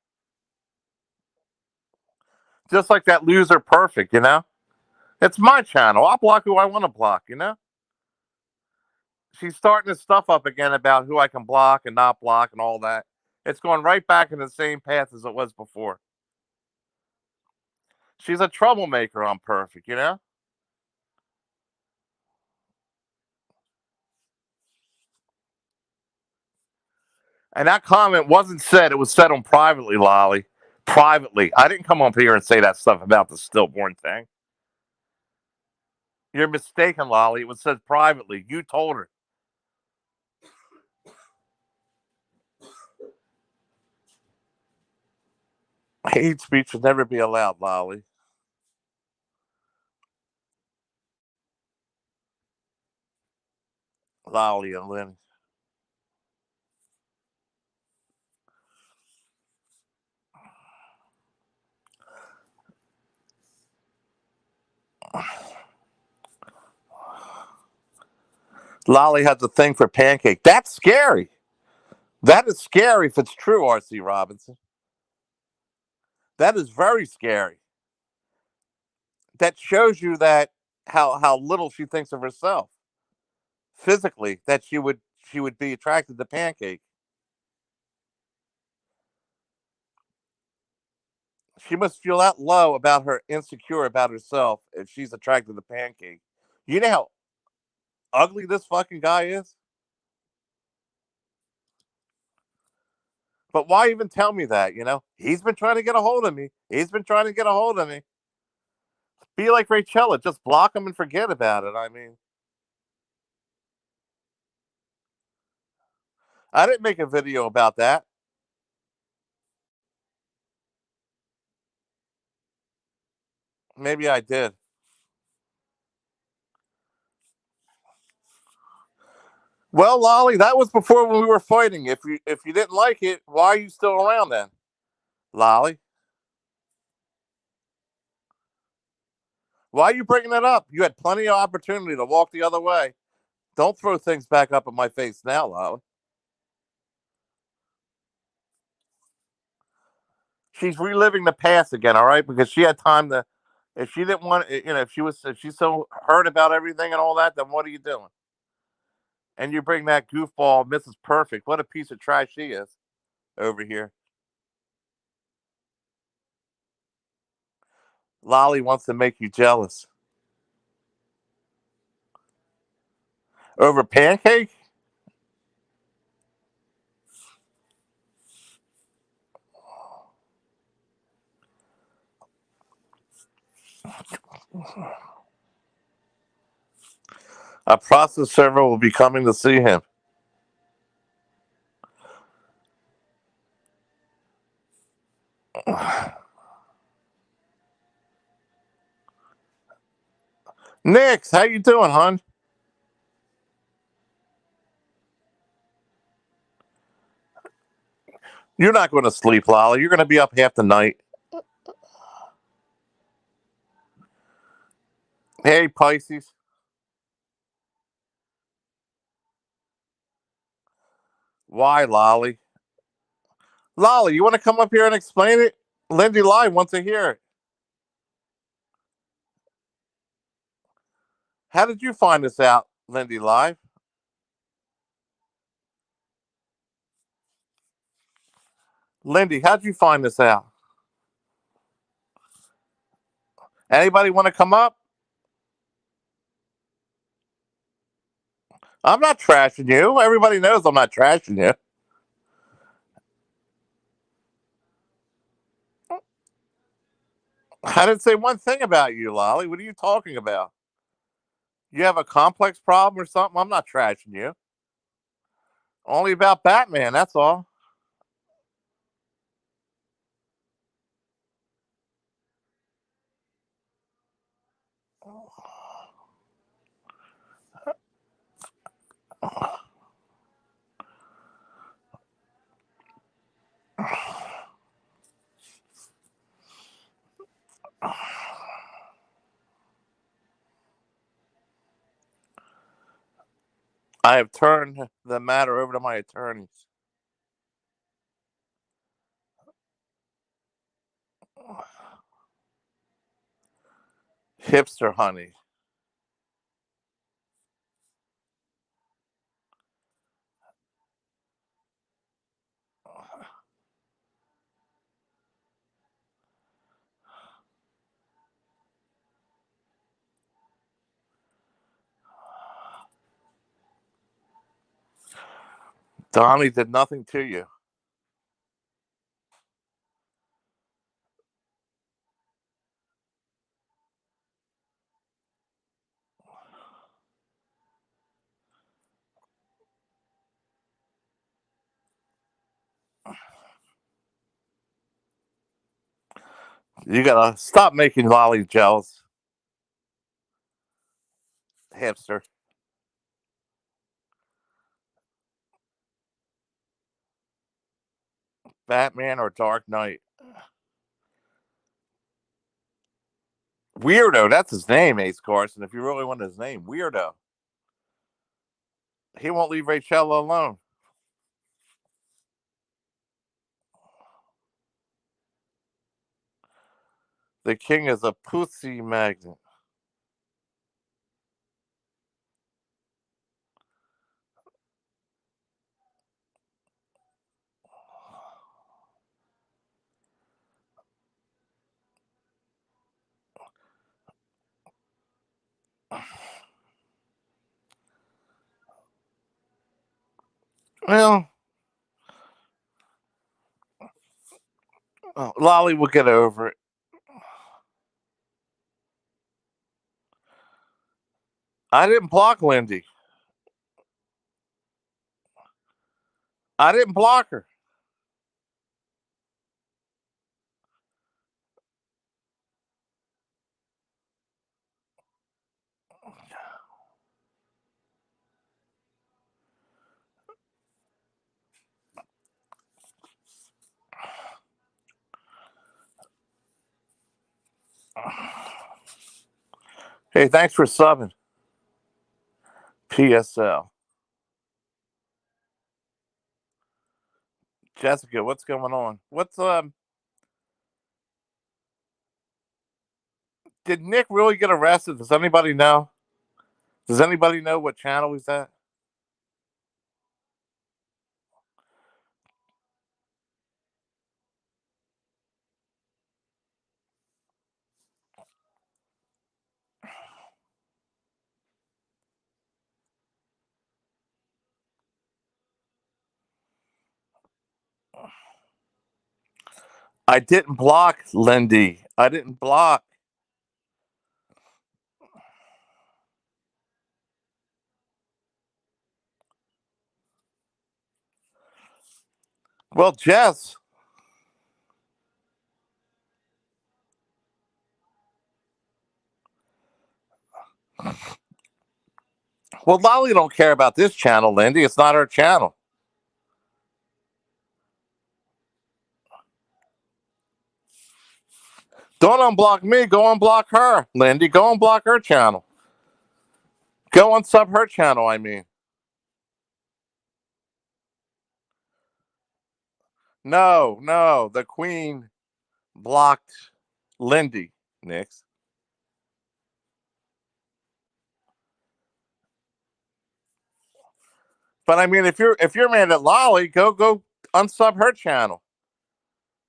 Just like that loser perfect, It's my channel. I'll block who I want to block. She's starting this stuff up again about who I can block and not block and all that. It's going right back in the same path as it was before. She's a troublemaker on perfect. And that comment wasn't said. It was said on privately, Lolly. Privately. I didn't come up here and say that stuff about the stillborn thing. You're mistaken, Lolly. It was said privately. You told her. Hate speech should never be allowed, Lolly. Lolly and Lynn. Lolly has a thing for pancake. That's scary. That is scary if it's true, R.C. Robinson. That is very scary. That shows you that how little she thinks of herself physically. That she would be attracted to pancake. She must feel that low about her insecure about herself if she's attracted to pancake. You know how ugly this fucking guy is? But why even tell me that, He's been trying to get a hold of me. He's been trying to get a hold of me. Be like Rachella. Just block him and forget about it. I mean, I didn't make a video about that. Maybe I did. Well, Lolly, that was before when we were fighting. If you didn't like it, why are you still around then, Lolly? Why are you bringing it up? You had plenty of opportunity to walk the other way. Don't throw things back up in my face now, Lolly. She's reliving the past again, all right? Because she had time to. If she didn't want, if she's so hurt about everything and all that, then what are you doing? And you bring that goofball, Mrs. Perfect. What a piece of trash she is over here. Lolly wants to make you jealous. Over pancake? A process server will be coming to see him. Nix, how you doing, hon? You're not going to sleep, Lolly. You're going to be up half the night. Hey, Pisces. Why, Lolly? Lolly, you want to come up here and explain it? Lindy Live wants to hear it. How did you find this out, Lindy Live? Lindy, how'd you find this out? Anybody want to come up? I'm not trashing you. Everybody knows I'm not trashing you. I didn't say one thing about you, Lolly. What are you talking about? You have a complex problem or something? I'm not trashing you. Only about Batman, that's all. I have turned the matter over to my attorneys. Hipster honey. Donnie did nothing to you. You gotta stop making Lolly jealous. Hipster. Batman or Dark Knight. Weirdo, that's his name, Ace Carson. If you really want his name, Weirdo. He won't leave Rachel alone. The king is a pussy magnet. Well, Lolly will get over it. I didn't block Lindy. I didn't block her. Hey, thanks for subbing. PSL. Jessica, what's going on? Did Nick really get arrested? Does anybody know? Does anybody know what channel he's at? I didn't block Lindy. I didn't block. Well, Jess. Well, Lolly don't care about this channel, Lindy. It's not her channel. Don't unblock me. Go unblock her, Lindy. Go unblock her channel. Go unsub her channel, I mean. No. The Queen blocked Lindy, Nix. But I mean, if you're mad at Lolly, go unsub her channel.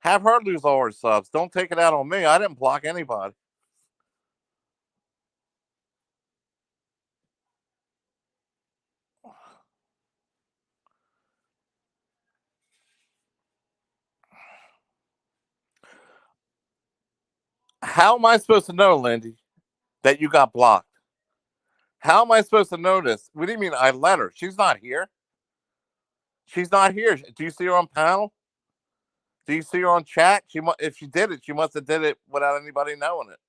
Have her lose all her subs. Don't take it out on me. I didn't block anybody. How am I supposed to know, Lindy, that you got blocked? How am I supposed to know this? What do you mean I let her? She's not here. She's not here. Do you see her on panel? Do you see her on chat? If she did it, she must have did it without anybody knowing it.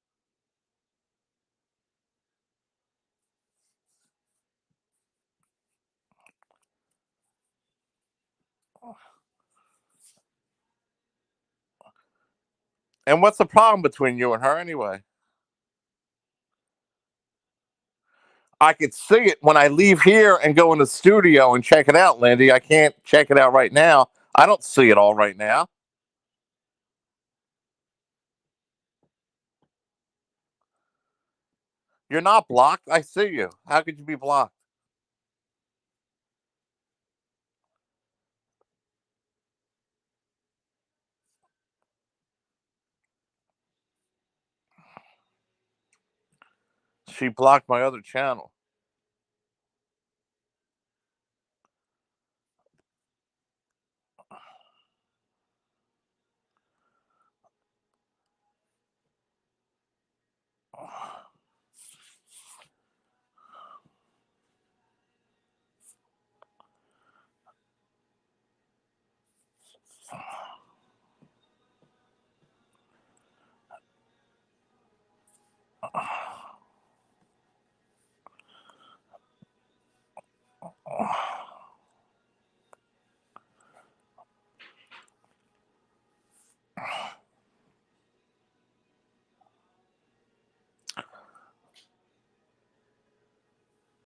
And what's the problem between you and her anyway? I could see it when I leave here and go in the studio and check it out, Lindy. I can't check it out right now. I don't see it all right now. You're not blocked. I see you. How could you be blocked? She blocked my other channel.